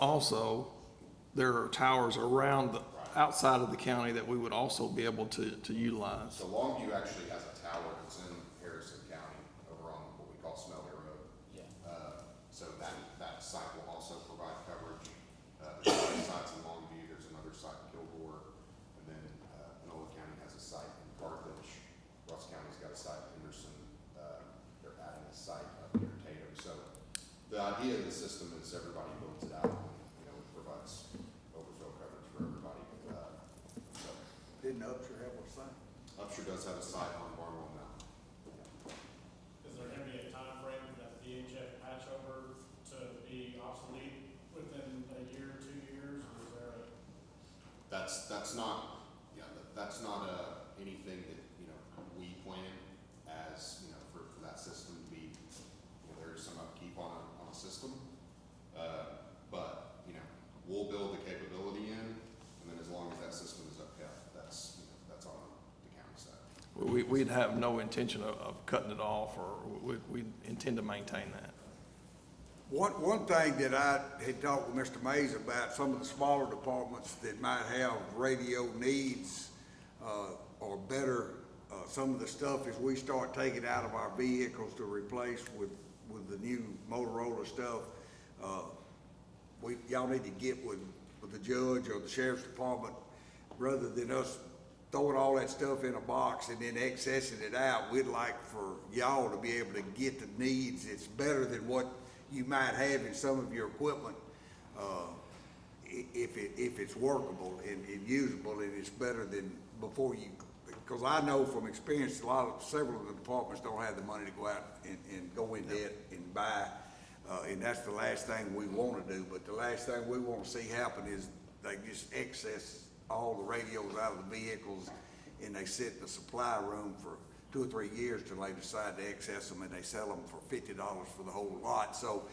Also, there are towers around the, outside of the county that we would also be able to utilize. So Longview actually has a tower that's in Harrison County over on what we call Smelly Road. Yeah. So that site will also provide coverage. There's other sites in Longview, there's another site in Kilgore, and then Panola County has a site in Carthage. Russ County's got a site in Henderson. They're adding a site up near Tatum. So the idea of the system is everybody builds it out, and, it provides overflow coverage for everybody. So Didn't Upshur have a sign? Upshur does have a site on Barnwell Mountain. Is there gonna be a time frame for that VHF patch over to be obsolete within a year, 2 years, or is there a? That's not, anything that, we plan as, for that system to be, there's some upkeep on a system. But, we'll build the capability in, and then as long as that system is upkept, that's on the county side. We'd have no intention of cutting it off, or we intend to maintain that. One thing that I had talked with Mr. Mays about, some of the smaller departments that might have radio needs, or better, some of the stuff as we start taking out of our vehicles to replace with the new Motorola stuff, y'all need to get with the judge or the sheriff's department, rather than us throwing all that stuff in a box and then accessing it out. We'd like for y'all to be able to get the needs. It's better than what you might have in some of your equipment, if it's workable and usable, and it's better than before you, because I know from experience, several of the departments don't have the money to go out and go in debt and buy, and that's the last thing we want to do. But the last thing we want to see happen is they just excess all the radios out of the vehicles, and they sit in the supply room for 2 or 3 years till they decide to excess them, and they sell them for $50 for the whole lot. So,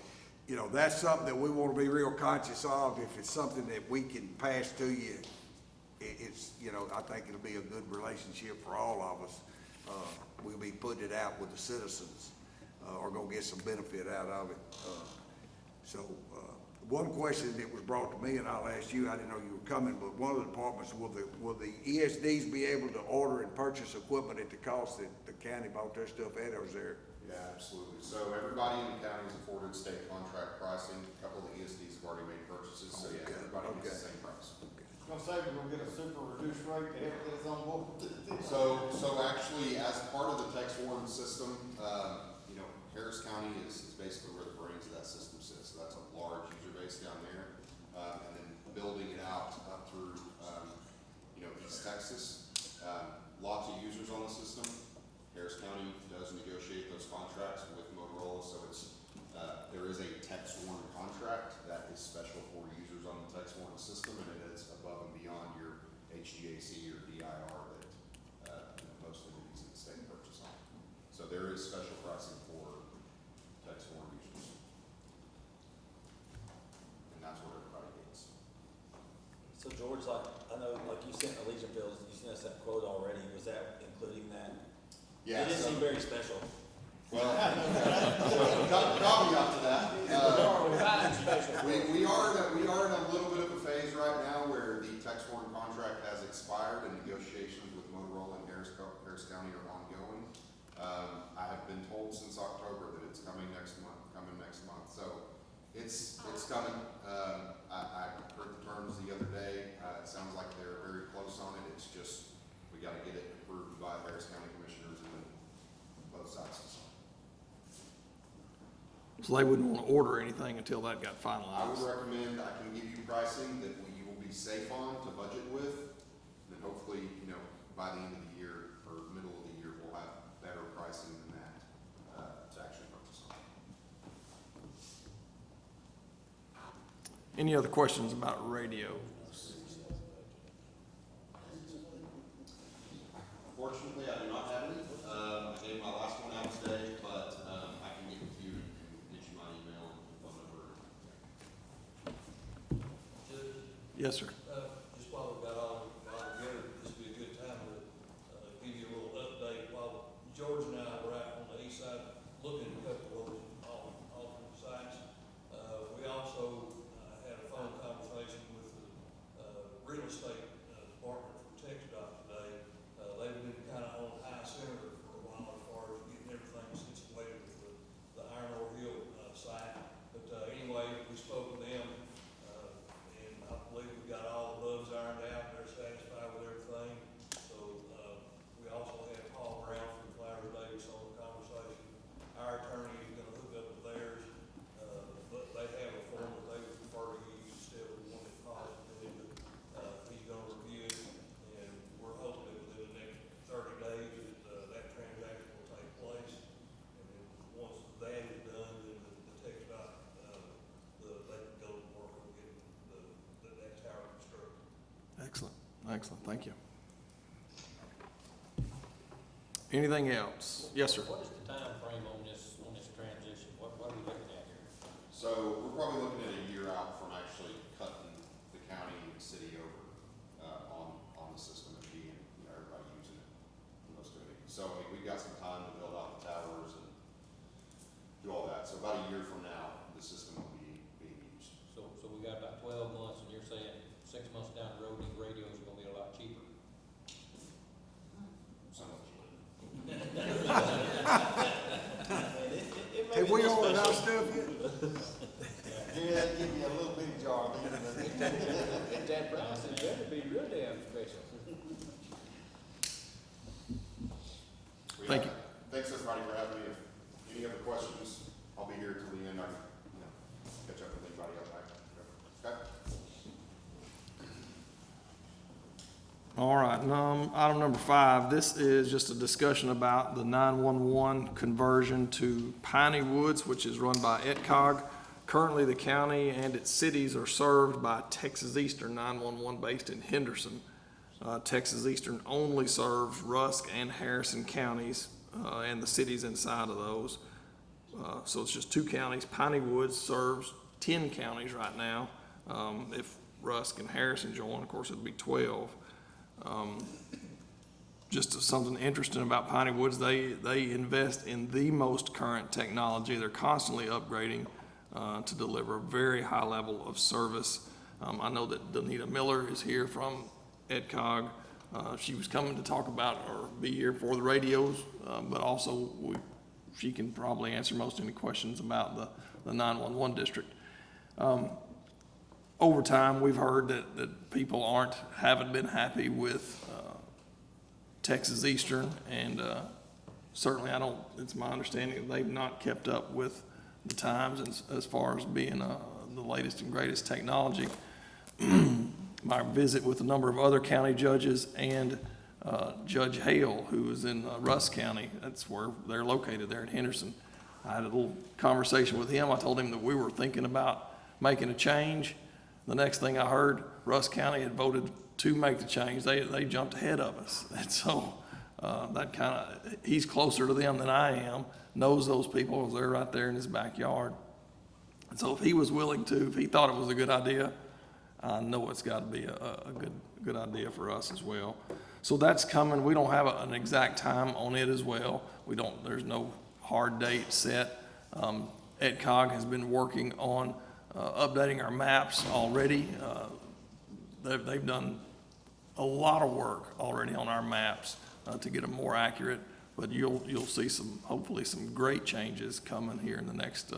that's something that we want to be real conscious of. If it's something that we can pass to you, it's, I think it'll be a good relationship for all of us. We'll be putting it out with the citizens, or gonna get some benefit out of it. One question that was brought to me, and I'll ask you, I didn't know you were coming, but one of the departments, will the ESDs be able to order and purchase equipment at the cost that the county bought their stuff at, or is there? Yeah, absolutely. So everybody in the county is afforded state contract pricing. A couple of the ESDs have already made purchases, so yeah, Okay, everybody gets the okay. same price. Gonna say we're gonna get a super reduced rate to help get us on board. So actually, as part of the Tex Warren system, Harris County is basically where the brains of that system sits. So that's a large user base down there. And then building it out up through, East Texas. Lots of users on the system. Harris County does negotiate those contracts with Motorola, so there is a Tex Warren contract that is special for users on the Tex Warren system, and it is above and beyond your HGAC or DIR that most entities in the state purchase on. So there is special pricing for Tex Warren users, and that's what everybody gets. So George, I know, you sent Allegiant bills, you sent us that quote already, was that including that? Yeah, It didn't seem very special. Well, caveat to that, we are in a little bit of a phase right now where the Tex Warren contract has expired and negotiations with Motorola and Harris County are ongoing. I have been told since October that it's coming next month, so it's coming. I heard the terms the other day, it sounds like they're very close on it, it's just, we gotta get it approved by Harris County Commissioners and then both sides. So they wouldn't want to order anything until that got I would finalized. recommend, I can give you pricing that you will be safe on to budget with, and then hopefully, by the end of the year or middle of the year, Any other questions about radios? Fortunately, I do not have any. I gave my last one out today, but, I can get with you and get you my email and phone number. Yes, sir. Just while we've got all together, this would be a good time to, give you a little update. While George and I were out on the east side looking at a couple of those alternate sites, we also, had a phone conversation with the, real estate, department from TxDOT today. They've been kind of on high center for a while as far as getting everything situated with the Iron Ore Hill, site. But, anyway, we spoke with them, and I believe we got all the bugs ironed out, they're satisfied with everything. So, we also had Paul Brown from Flowers Davis on the conversation. Our attorney is gonna hook up with theirs, but they have a form that they would prefer to use instead of the one that Paul did. He's gonna review it, and we're hoping that within the next 30 days, that transaction will take place. And then once that is done, then the TxDOT, they can go to work on getting that tower constructed. Excellent, excellent, thank you. Anything else? Yes, sir. What is the time frame on this transition? What are we looking at here? So we're probably looking at a year out from actually cutting the county and city over, on the system and being, everybody using it, most of it. So, we've got some time to build out the towers and do all that. So about a year from now, the system will be being used. So we got about 12 months, and you're saying 6 months down the road, these radios are gonna be a lot cheaper. So much. Have we ordered our stuff yet? Yeah, give you a little bitty jar. At that price, it better be real damn special. Thank you. Thanks everybody for having me. If any other questions, I'll be here till the end. I can, catch up with anybody else. Okay? All right, item number 5, this is just a discussion about the 911 conversion to Piney Woods, which is run by ETCOG. Currently, the county and its cities are served by Texas Eastern 911 based in Henderson. Texas Eastern only serves Rusk and Harrison counties, and the cities inside of those. So it's just 2 counties. Piney Woods serves 10 counties right now. If Rusk and Harrison join, of course, it'd be 12. Just something interesting about Piney Woods, they invest in the most current technology. They're constantly upgrading to deliver a very high level of service. I know that Danita Miller is here from ETCOG. She was coming to talk about or be here for the radios, but also she can probably answer most any questions about the 911 district. Over time, we've heard that people haven't been happy with Texas Eastern, and certainly it's my understanding that they've not kept up with the times as far as being the latest and greatest technology. My visit with a number of other county judges and Judge Hale, who is in Rusk County, that's where they're located there in Henderson. I had a little conversation with him. I told him that we were thinking about making a change. The next thing I heard, Rusk County had voted to make the change. They jumped ahead of us. And so he's closer to them than I am, knows those people, because they're right there in his backyard. And so if he was willing to, if he thought it was a good idea, I know it's got to be a good idea for us as well. So that's coming. We don't have an exact time on it as well. There's no hard date set. ETCOG has been working on updating our maps already. They've done a lot of work already on our maps to get them more accurate, but you'll see hopefully some great changes coming here in the next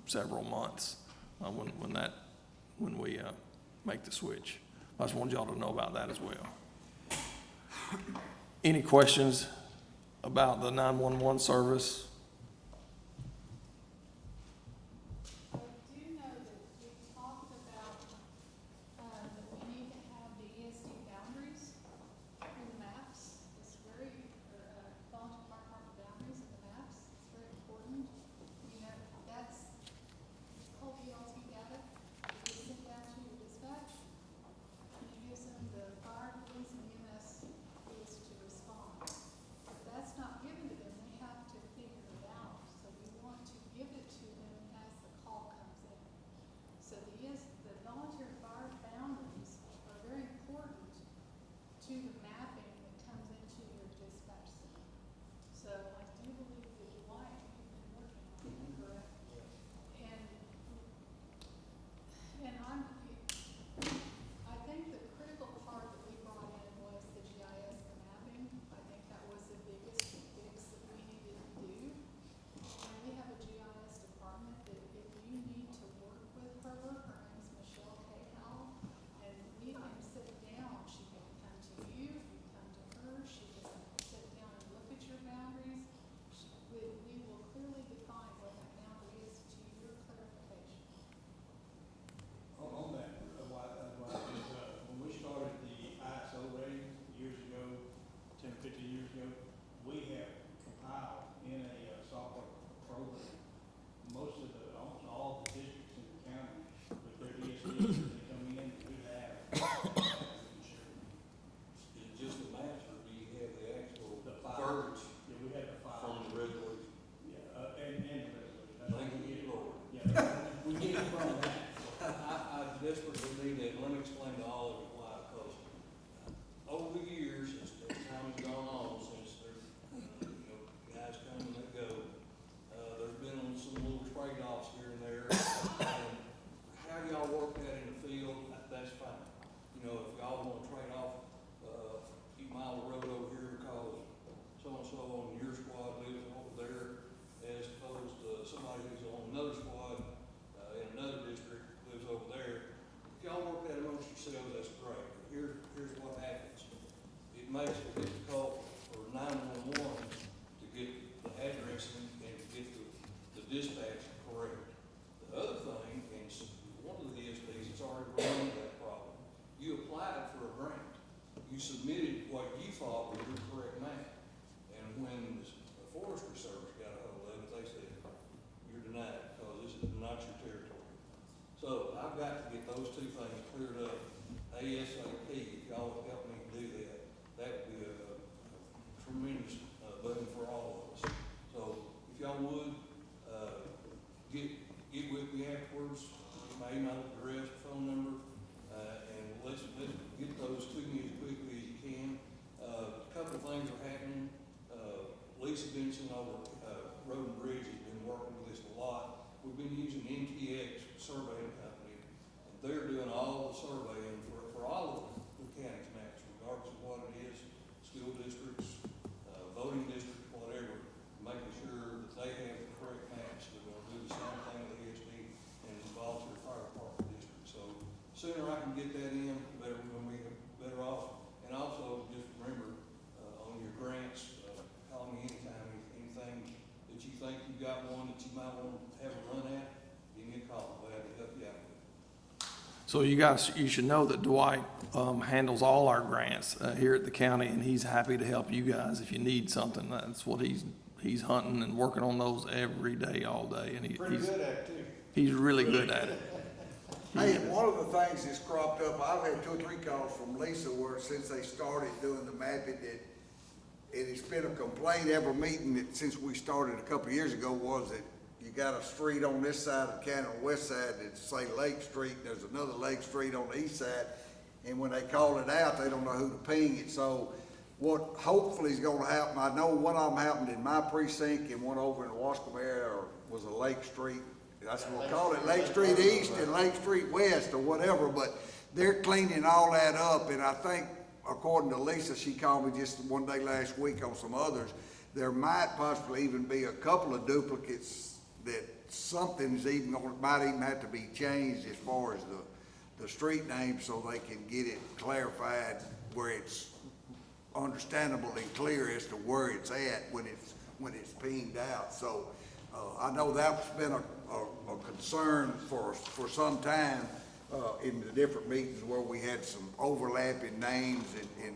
several months when we make the switch. I just wanted y'all to know about that as well. Any questions about the 911 service? I do know that we talked about, that we need to have the ESD boundaries in the maps. It's very, volunteer fire department boundaries in the maps. It's very important. You know, that's called ELT data. We we have compiled in a software program, almost all the districts in the county with their DSDs, they come in, we have. Is it just the maps, or do you have the actual The files. verbiage Yeah, we have the file. from the resolution? Yeah, and the resolution. That's Thank what we you, get. Lord. Yeah, we get it from that. I desperately need that, let me explain to all of you why, because over the years, as time has gone on, since there, guys come and they go, there's been some little trade-offs here and there, and how y'all work that in the field, that's fine. If y'all wanna trade off, a few mile of road over here because so-and-so on your squad lives over there, as opposed to somebody who's on another squad, in another district lives over there. If y'all work that amongst yourselves, that's great. But here's what happens. It makes it difficult for 911 to get the addressing and to get the dispatch correct. The other thing, and one of the DSPs has already run into that problem. You applied for a grant. You submitted what you thought was your correct map. And when the Forestry Service got a hold of it, they said, you're denied, because this is not your territory. So I've got to get those two things cleared up ASAP. If y'all would help me do that, that would be a tremendous boon for all of us. So if y'all would, get with me afterwards, get my email address, phone number, and let's get those to me as quickly as you can. A couple of things are happening. Lisa Benson over Road and Bridge has been working with us a lot. We've been using NTX surveying company, and they're doing all the surveying for all of the county's maps, regardless of what it is, school districts, voting districts, whatever, making sure that they have the correct maps. They're gonna do the same thing with ESD and the volunteer fire department district. So sooner I can get that in, the better we're gonna be better off. And also, just remember, on your grants, call me anytime, anything that you think you got one that you might want to have a run at, give me a call, glad to help you out with it. So you should know that Dwight handles all our grants here at the county, and he's happy to help you guys if you need something. That's what he's hunting and working on those every day, all day, and Pretty good at it too. he's really good at it. Hey, and one of the things that's cropped up, I've had 2 or 3 calls from Lisa where since they started doing the mapping that it's been a complaint every meeting that since we started a couple of years ago was that you got a street on this side of the county, on the west side, that's say Lake Street, and there's another Lake Street on the east side, and when they call it out, they don't know who to ping it. So what hopefully is gonna happen, I know one of them happened in my precinct and one over in the Wascom area was a Lake Street. That's what we'll call it, Lake Street East and Lake Street West or whatever, but they're cleaning all that up, and I think, according to Lisa, she called me just one day last week on some others, there might possibly even be a couple of duplicates that something's even might even have to be changed as far as the street name so they can get it clarified where it's understandable and clear as to where it's at when it's pinged out. So I know that's been a concern for some time in the different meetings where we had some overlapping names and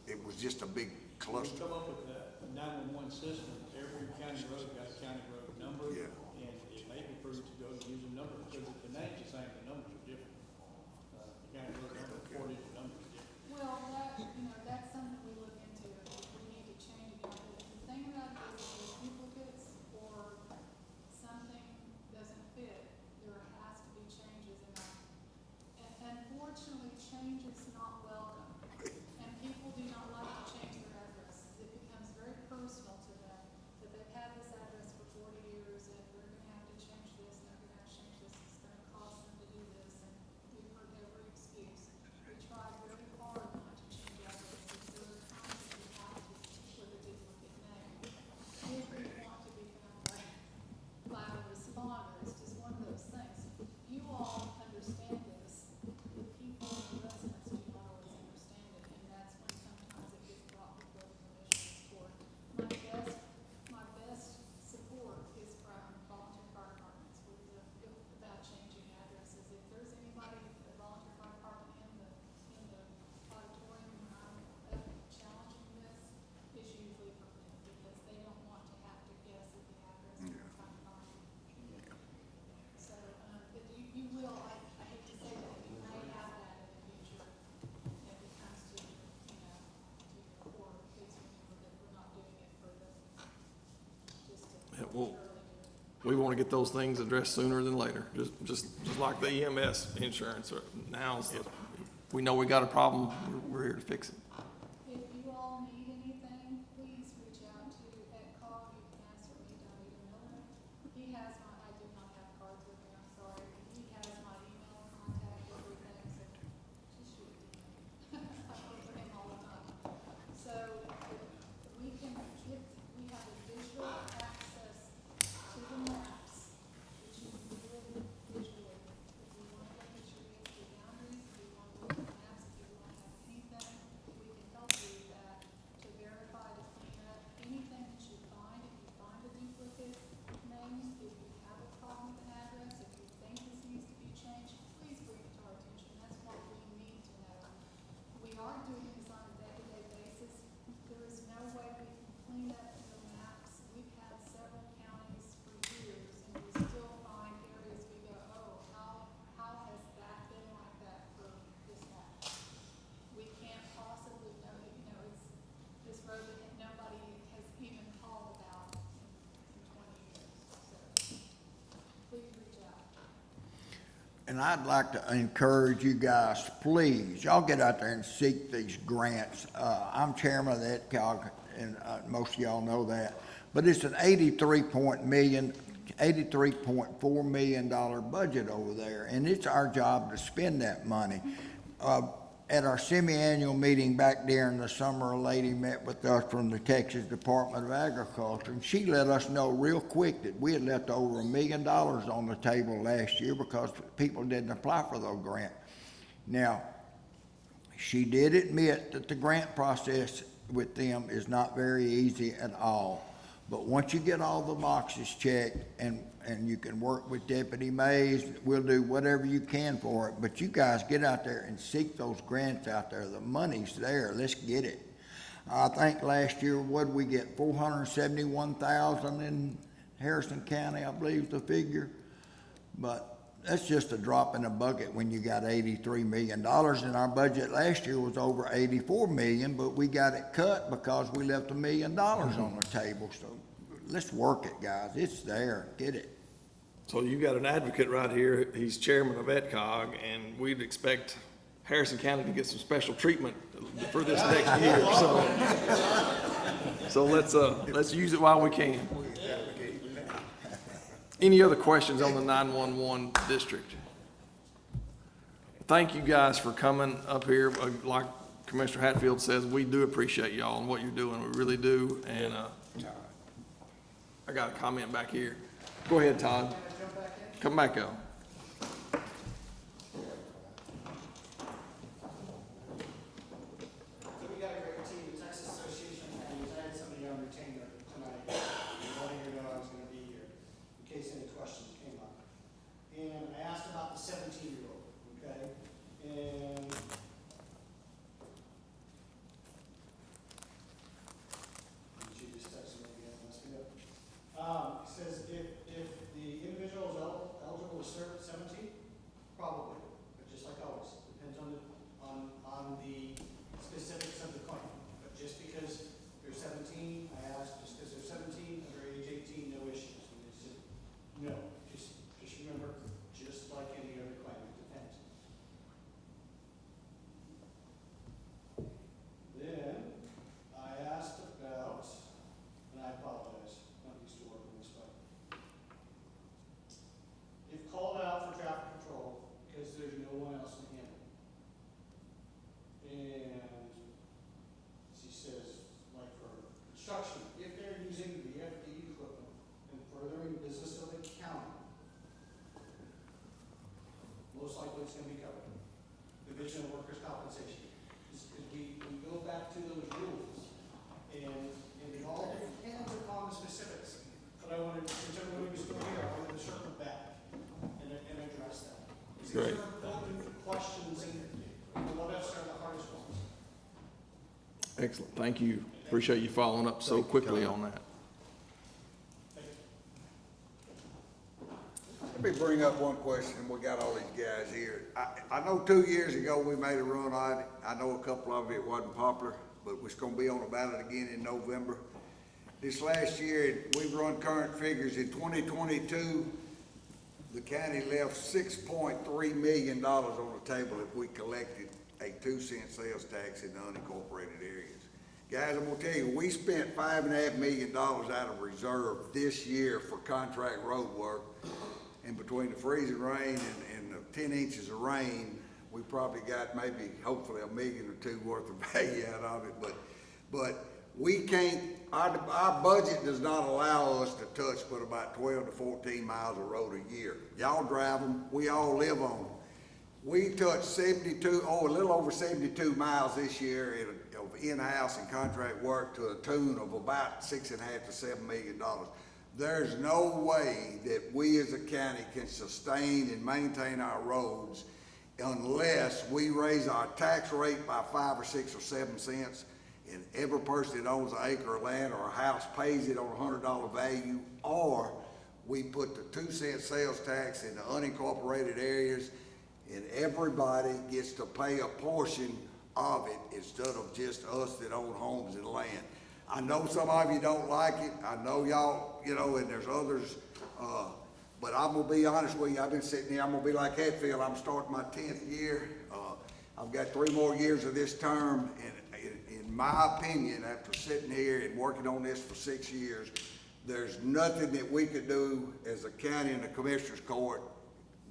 it was just a big cluster. We come up with a 911 system, every county road got a county road number. Yeah. And it may be prudent to go use a number, because if the name's the same, the numbers are different. The county road number, 4-digit number is different. Well, that's something we look into, we need to change it. The thing about it is, if duplicates or something doesn't fit, there has to be changes in that. And unfortunately, change is not welcome, and people do not like to change their addresses. It becomes very personal to them, that they've had this address for 40 years, and we're gonna have to change this, and they're gonna have to change this, it's gonna cost them to do this, and we've heard every excuse. Well, we want to get those things addressed sooner than later, just like the EMS insurance. Now's the, we know we got a problem, we're here to fix it. If you all need anything, please reach out to Ed Cog, you can ask for me, Donita Miller. He has my, I do not have cards with me, I'm sorry, he has my email, contact, everything, so just shoot it to me. I work for him all the time. So, if we can get, we have a visual access to the maps, which you can really visually, if you want to look at your ESD boundaries, if you want to look at maps, if you want to have anything, we can help you with that, to verify, to clean up anything that you find. If you find a duplicate name, if you have a problem with an address, if you think this needs to be changed, please bring it to our attention. That's what we need to know. We are doing this on a day-to-day basis. There is no way we can clean up the maps. We've had several counties for years, and we still find areas we go, oh, how has that been like that for this long? We can't possibly know, it's this road that nobody has even called about in 20 years, so please reach out. And I'd like to encourage you guys, please, y'all get out there and seek these grants. I'm chairman of that COG, and most of y'all know that. But it's an $83.4 million budget over there, and it's our job to spend that money. At our semi-annual meeting back during the summer, a lady met with us from the Texas Department of Agriculture, and she let us know real quick that we had left over $1 million on the table last year because people didn't apply for those grants. Now, she did admit that the grant process with them is not very easy at all. But once you get all the boxes checked and you can work with Deputy Mays, we'll do whatever you can for it. But you guys get out there and seek those grants out there. The money's there. Let's get it. I think last year, what'd we get? 471,000 in Harrison County, I believe is the figure. But that's just a drop in the bucket when you got $83 million. And our budget last year was over $84 million, but we got it cut because we left $1 million on the table. So let's work it, guys. It's there. Get it. So you got an advocate right here, he's chairman of EDCOG, and we'd expect Harrison County to get some special treatment for this next year, so let's use it while we can. Any other questions on the 911 district? Thank you guys for coming up here. Like Commissioner Hatfield says, we do appreciate y'all and what you're doing, we really do, and I got a comment back here. Go ahead, Todd. Come back up. So we got a great team, the Texas Association of Counties. I had somebody on retainer tonight, letting her know I was gonna be here, in case any questions came up. And I asked about the 17-year-old, okay? And she just texted me again, must be up. It says if the individual is eligible to serve at 17, probably, but just like always, depends on the specifics of the claim. But just because they're 17, I asked, just because they're 17, under age 18, no issues. And they said, no, just remember, just like any other claim, it depends. Then, I asked about, and I apologize, I'm not used to working this way. If called out for traffic control because there's no one else to handle. And she says, like for construction, if they're using VFD equipment and furthering business of the county, most likely it's gonna be covered. Division of Workers' Compensation. Because we go back to those rules and it all depends upon the specifics. But I wanted, since everybody was still here, I wanted to circle back and address that. These Great. are important questions and what else are the hardest ones? Excellent, thank you. Appreciate you following up so quickly on that. Let me bring up one question. We got all these guys here. I know 2 years ago we made a run on it. I know a couple of it wasn't popular, but it's gonna be on the ballot again in November. this last year, we've run current figures, in 2022, the county left $6.3 million on the table if we collected a 2-cent sales tax in the unincorporated areas. Guys, I'm gonna tell you, we spent $5.5 million out of reserve this year for contract road work. And between the freezing rain and the 10 inches of rain, we probably got maybe, hopefully, $1 million or $2 worth of value out of it. But we can't, our budget does not allow us to touch but about 12 to 14 miles of road a year. Y'all drive them, we all live on them. We touched a little over 72 miles this year of in-house and contract work to a tune of about $6.5 to $7 million. There's no way that we as a county can sustain and maintain our roads unless we raise our tax rate by 5 or 6 or 7 cents, and every person that owns an acre of land or a house pays it on a $100 value, or we put the 2-cent sales tax in the unincorporated areas, and everybody gets to pay a portion of it instead of just us that own homes and land. I know some of you don't like it. I know y'all, and there's others, but I'm gonna be honest with you. I've been sitting here, I'm gonna be like Hatfield. I'm starting my 10th year. I've got 3 more years of this term, and in my opinion, after sitting here and working on this for 6 years, there's nothing that we could do as a county and the commissioner's court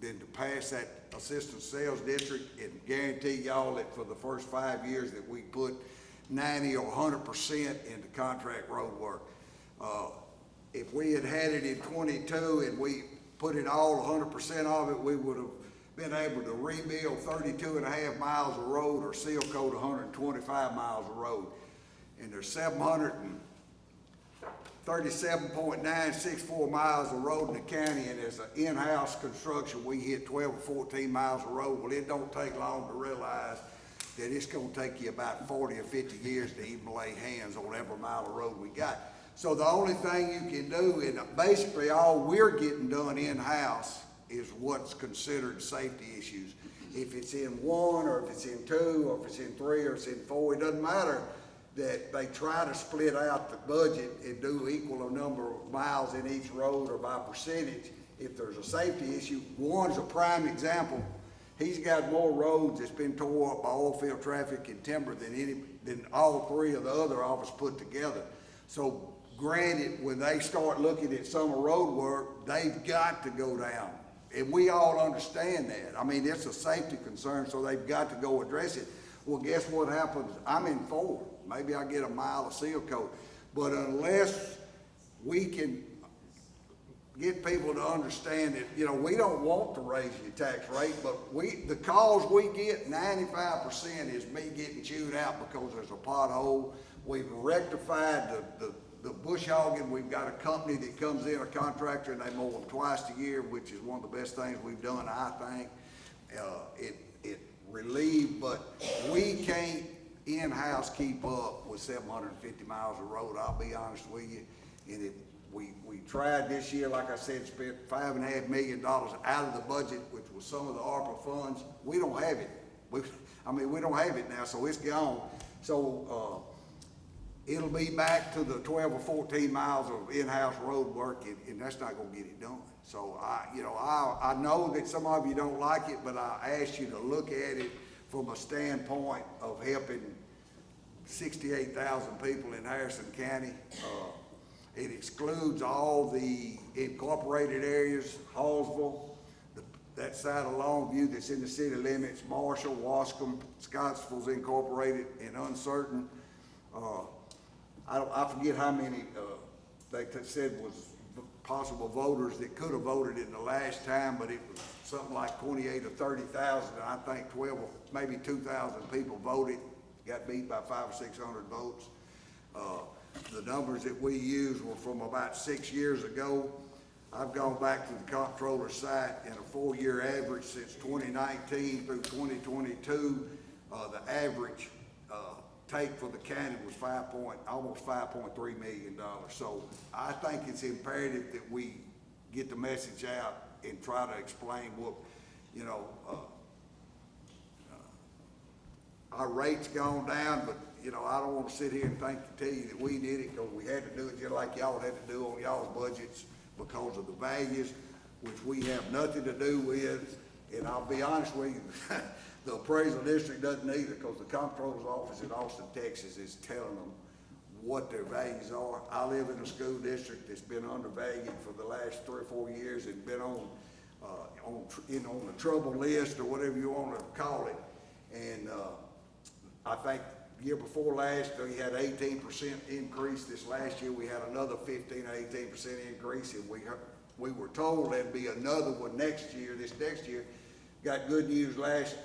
than to pass that assistant sales district and guarantee y'all that for the first 5 years that we put 90 or 100% into contract road work. If we had it in 22 and we put it all 100% of it, we would have been able to rebuild 32.5 miles of road or seal coat 125 miles of road. And there's 737.964 miles of road in the county, and as an in-house construction, we hit 12 or 14 miles of road. Well, it don't take long to realize that it's gonna take you about 40 or 50 years to even lay hands on every mile of road we got. So the only thing you can do, and basically all we're getting done in-house, is what's considered safety issues. If it's in 1, or if it's in 2, or if it's in 3, or it's in 4, it doesn't matter that they try to split out the budget and do equal a number of miles in each road or by percentage. If there's a safety issue, one's a prime example. He's got more roads that's been tore up by oil field traffic and timber than all 3 of the other officers put together. So granted, when they start looking at summer road work, they've got to go down. And we all understand that. I mean, it's a safety concern, so they've got to go address it. Well, guess what happens? I'm in 4. Maybe I get a mile of seal coat. But unless we can get people to understand that, we don't want to raise your tax rate, but the calls we get, 95% is me getting chewed out because there's a pothole. We've rectified the bush hogging. We've got a company that comes in, a contractor, and they mow them twice a year, which is one of the best things we've done, I think. It relieved, but we can't in-house keep up with 750 miles of road, I'll be honest with you. And we tried this year, like I said, spent $5.5 million out of the budget, which was some of the ARPA funds. We don't have it. We don't have it now, so it's gone. So, it'll be back to the 12 or 14 miles of in-house road work, and that's not gonna get it done. So I know that some of you don't like it, but I ask you to look at it from a standpoint of helping 68,000 people in Harrison County. It excludes all the incorporated areas, Hallsville, that side of Longview that's in the city limits, Marshall, Wascom, Scottsville's incorporated, and Uncertain. I forget how many they said was possible voters that could have voted in the last time, but it was something like 28 or 30,000. And I think 12 or maybe 2,000 people voted, got beat by 500 or 600 votes. The numbers that we used were from about 6 years ago. I've gone back to the comptroller's site, and a 4-year average since 2019 through 2022, the average take for the county was almost $5.3 million. So I think it's imperative that we get the message out and try to explain what, our rate's gone down, but you know, I don't wanna sit here and tell you that we did it, cause we had to do it just like y'all had to do on y'all's budgets because of the values, which we have nothing to do with. And I'll be honest with you, the appraisal district doesn't either, cause the comptroller's office in Austin, Texas is telling them what their values are. I live in a school district that's been undervalued for the last 3 or 4 years and been on the trouble list or whatever you wanna call it. And, I think year before last, we had 18% increase. This last year, we had another 15 or 18% increase, and we were told there'd be another one next year, this next year. Got good news last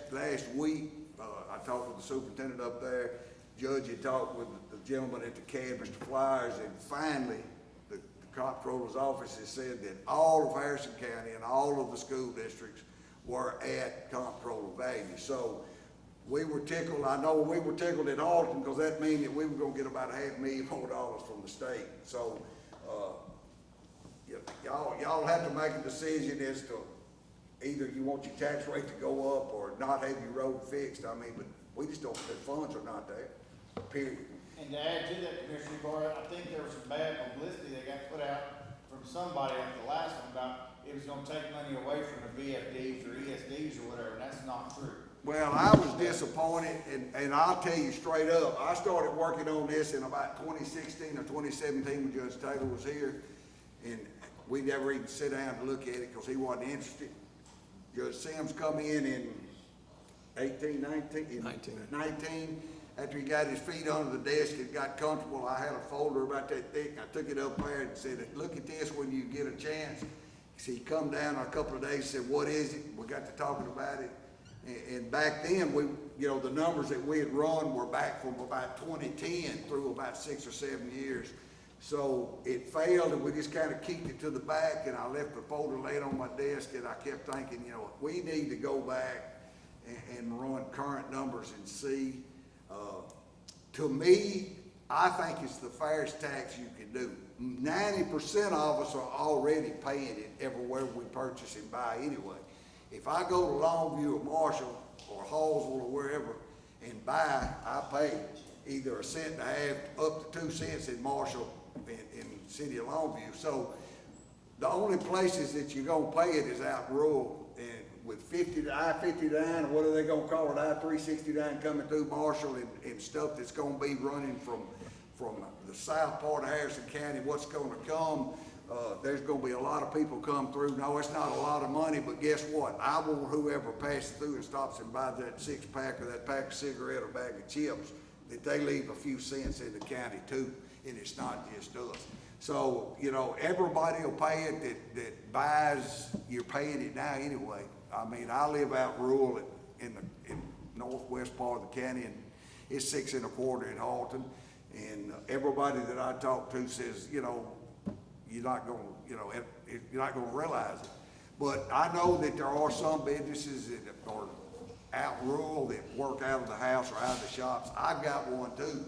week. I talked with the superintendent up there. Judge had talked with the gentleman at the CAD, Mr. Flyers, and finally, the comptroller's office has said that all of Harrison County and all of the school districts were at comptroller value. So we were tickled. I know we were tickled at Alton because that means that we were gonna get about $500,000 more from the state. So, y'all have to make a decision as to either you want your tax rate to go up or not have your road fixed. I mean, but we just don't, the funds are not there, period. And to add to that, Commissioner Barr, I think there was some bad publicity that got put out from somebody at the last one about it was gonna take money away from the VFDs or ESDs or whatever, and that's not true. Well, I was disappointed, and I'll tell you straight up, I started working on this in about 2016 or 2017 when Judge Taylor was here, and we never even sit down to look at it because he wasn't interested. Judge Sims come in 19, after he got his feet under the desk and got comfortable. I had a folder about that thick, I took it up there and said, look at this when you get a chance. He come down a couple of days and said, what is it? We got to talking about it. And back then, the numbers that we had run were back from about 2010 through about 6 or 7 years. So it failed, and we just kind of kicked it to the back, and I left the folder laid on my desk, and I kept thinking, we need to go back and run current numbers and see. To me, I think it's the fairest tax you can do. 90% of us are already paying it everywhere we purchase and buy anyway. If I go to Longview or Marshall or Hallsville or wherever and buy, I pay either 1.5 cents up to 2 cents in Marshall in the city of Longview. So the only places that you're gonna pay it is out rural, and with I-59, or what are they gonna call it, I-369 coming through Marshall and stuff that's gonna be running from the south part of Harrison County, what's gonna come. There's gonna be a lot of people come through. No, it's not a lot of money, but guess what? I want whoever passes through and stops and buys that 6-pack or that pack of cigarette or bag of chips, that they leave a few cents in the county too, and it's not just us. So, everybody will pay it that buys, you're paying it now anyway. I mean, I live out rural in northwest part of the county, and it's 6 1/4 in Halton. And everybody that I talk to says, you're not gonna realize it. But I know that there are some businesses that are out rural that work out of the house or out of the shops. I've got one too.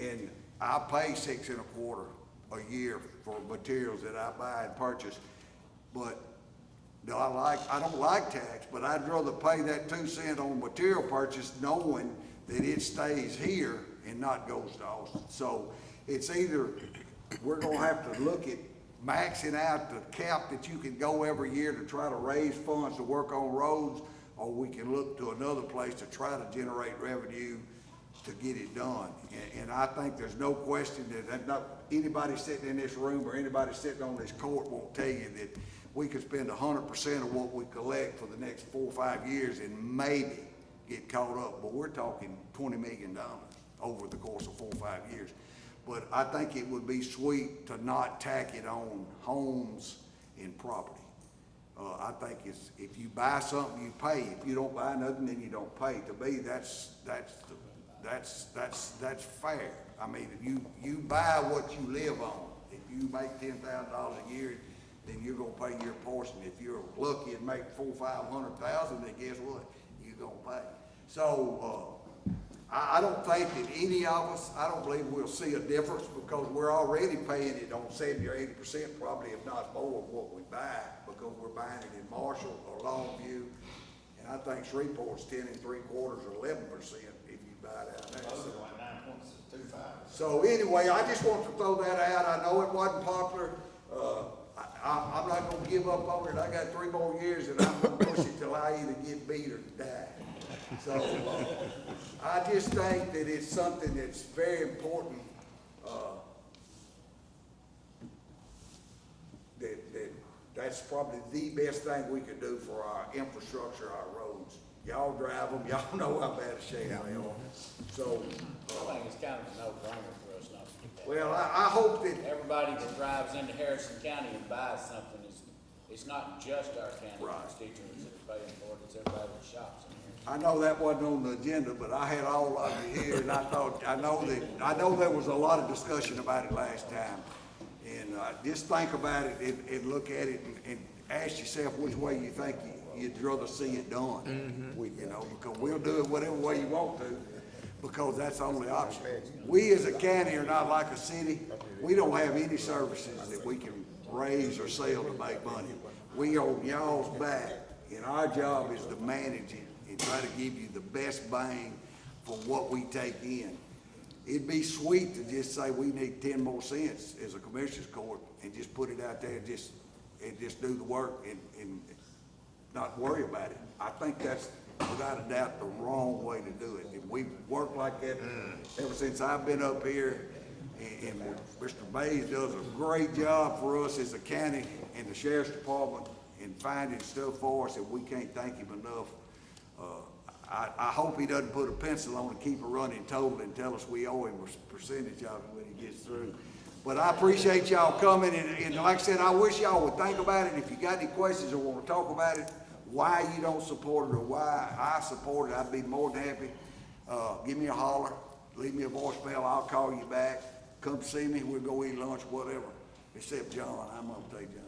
And I pay 6 1/4 a year for materials that I buy and purchase. But I don't like tax, but I'd rather pay that 2 cents on material purchase knowing that it stays here and not goes to Austin. So it's either we're gonna have to look at maxing out the cap that you can go every year to try to raise funds to work on roads, or we can look to another place to try to generate revenue to get it done. And I think there's no question that anybody sitting in this room or anybody sitting on this court won't tell you that we could spend 100% of what we collect for the next 4 or 5 years and maybe get caught up. But we're talking $20 million over the course of 4 or 5 years. But I think it would be sweet to not tack it on homes and property. I think if you buy something, you pay. If you don't buy nothing, then you don't pay. To me, that's fair. I mean, if you buy what you live on. If you make $10,000 a year, then you're gonna pay your portion. If you're lucky and make $400,000 or $500,000, then guess what? You're gonna pay. So I don't think that any of us, I don't believe we'll see a difference because we're already paying it on 70 or 80%, probably if not more of what we buy, because we're buying it in Marshall or Longview. And I think Shreveport's 10 3/4 or 11% if you buy it out there. Most of them, once it's 2.5. So anyway, I just want to throw that out. I know it wasn't popular. I'm not gonna give up on it. I got 3 more years and I'm gonna push it till I either get beat or die. So, I just think that it's something that's very important, that's probably the best thing we could do for our infrastructure, our roads. Y'all drive them, y'all know how bad a shape they are. So, I think it's kind of a no-brainer for us not to get that. well, I hope that, Everybody that drives into Harrison County and buys something, it's not just our county Right. constituents that are paying for it, it's everybody that shops in here. I know that wasn't on the agenda, but I had all of you here, and I know there was a lot of discussion about it last time. And, just think about it and look at it and ask yourself which way you think you'd rather see it done. You know, because we'll do it whatever way you want to, because that's the only option. We as a county are not like a city. We don't have any services that we can raise or sell to make money. We on y'all's back, and our job is to manage it and try to give you the best bang for what we take in. It'd be sweet to just say we need 10 more cents as a commissioner's court and just put it out there and just do the work and not worry about it. I think that's without a doubt the wrong way to do it. And we've worked like that ever since I've been up here, and Mr. Bays does a great job for us as a county and the sheriff's department in finding stuff for us, and we can't thank him enough. I hope he doesn't put a pencil on and keep a running total and tell us we owe him a percentage of it when he gets through. But I appreciate y'all coming, and like I said, I wish y'all would think about it. If you got any questions or want to talk about it, why you don't support it or why I support it, I'd be more than happy. Give me a holler, leave me a voicemail, I'll call you back. Come see me, we'll go eat lunch, whatever. Except John, I'm gonna take John.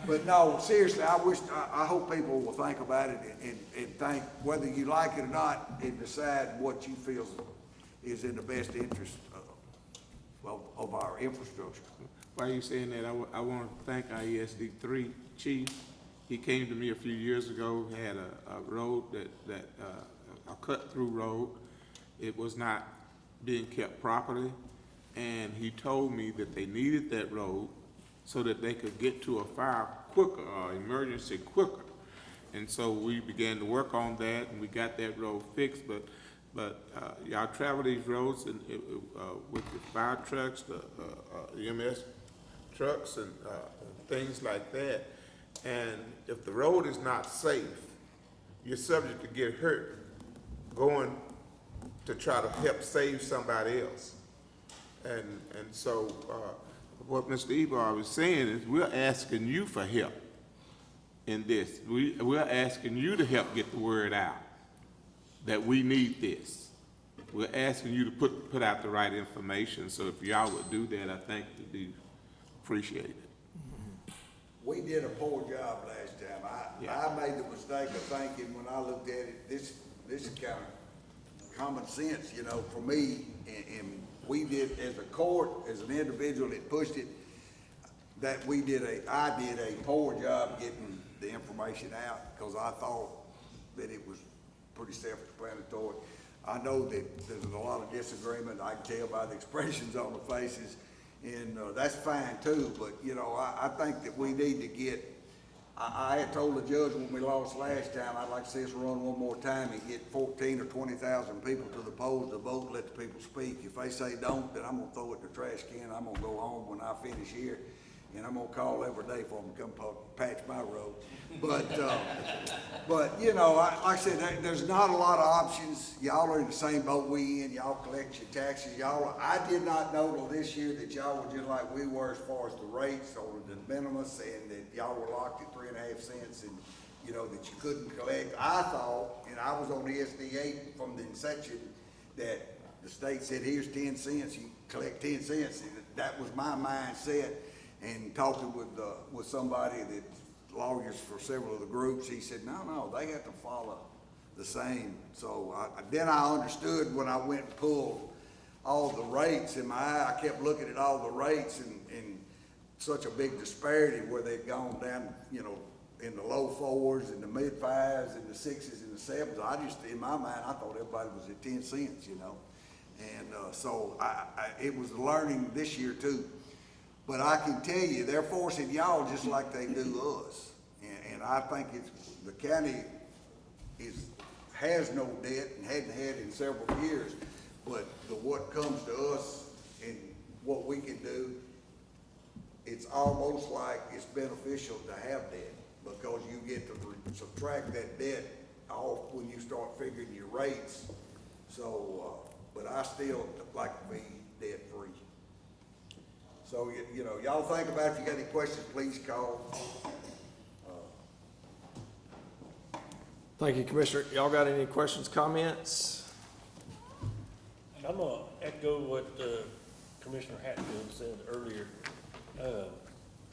But no, seriously, I hope people will think about it and think whether you like it or not and decide what you feel is in the best interest of our infrastructure. While you saying that, I want to thank our ESD3 chief. He came to me a few years ago, had a road a cut-through road. It was not being kept properly, and he told me that they needed that road so that they could get to a fire quicker, or emergency quicker. And so we began to work on that, and we got that road fixed, but y'all travel these roads and with the fire trucks, the EMS trucks and things like that. And if the road is not safe, you're subject to get hurt going to try to help save somebody else. And so what Mr. Ebar was saying is we're asking you for help in this. We're asking you to help get the word out that we need this. We're asking you to put out the right information. So if y'all would do that, I think it'd be appreciated. We did a poor job last time. I made the mistake of thinking when I looked at it, this is kind of common sense, you know, for me. And we did, as a court, as an individual that pushed it, that I did a poor job getting the information out because I thought that it was pretty self-explanatory. I know that there's a lot of disagreement. I can tell by the expressions on the faces. And that's fine too, but you know, I think that we need to get, I had told the judge when we lost last time, I'd like to see us run one more time and get 14 or 20,000 people to the polls to vote, let the people speak. If they say don't, then I'm gonna throw it in the trash can. I'm gonna go home when I finish here, and I'm gonna call every day for them to come patch my road. But you know, like I said, there's not a lot of options. Y'all are in the same boat we in. Y'all collect your taxes. I did not know till this year that y'all were just like we were as far as the rates or the minimus, and that y'all were locked at 3.5 cents, and you know that you couldn't collect. I thought, and I was on the SD8 from the inception, that the state said, "Here's 10 cents. You collect 10 cents." And that was my mindset. And talking with somebody that's lawyers for several of the groups, he said, no, they have to follow the same. So then I understood when I went and pulled all the rates in my eye. I kept looking at all the rates and such a big disparity where they'd gone down, you know, in the low 4s and the mid 5s and the 6s and the 7s. I just, in my mind, I thought everybody was at 10 cents, you know. And, so it was learning this year too. But I can tell you, they're forcing y'all just like they do us. And I think the county has no debt and hadn't had in several years. But what comes to us and what we can do, it's almost like it's beneficial to have debt, because you get to subtract that debt off when you start figuring your rates. So, but I still like to be debt-free. So, you know, y'all think about it. If you got any questions, please call. Thank you, Commissioner. Y'all got any questions, comments? I'm gonna echo what Commissioner Hatfield said earlier.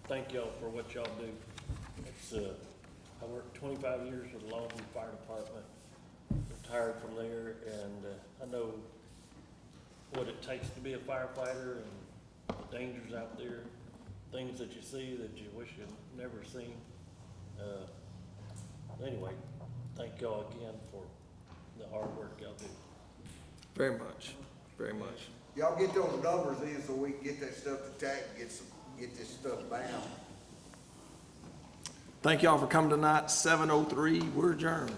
Thank y'all for what y'all do. It's, I worked 25 years with the Longview Fire Department, retired from there, and I know what it takes to be a firefighter and the dangers out there, things that you see that you wish you'd never seen. Anyway, thank y'all again for the hard work y'all do. Very much, very much. Y'all get those numbers in so we can get that stuff to tack and get this stuff bound. Thank y'all for coming tonight. 7:03, we're adjourned.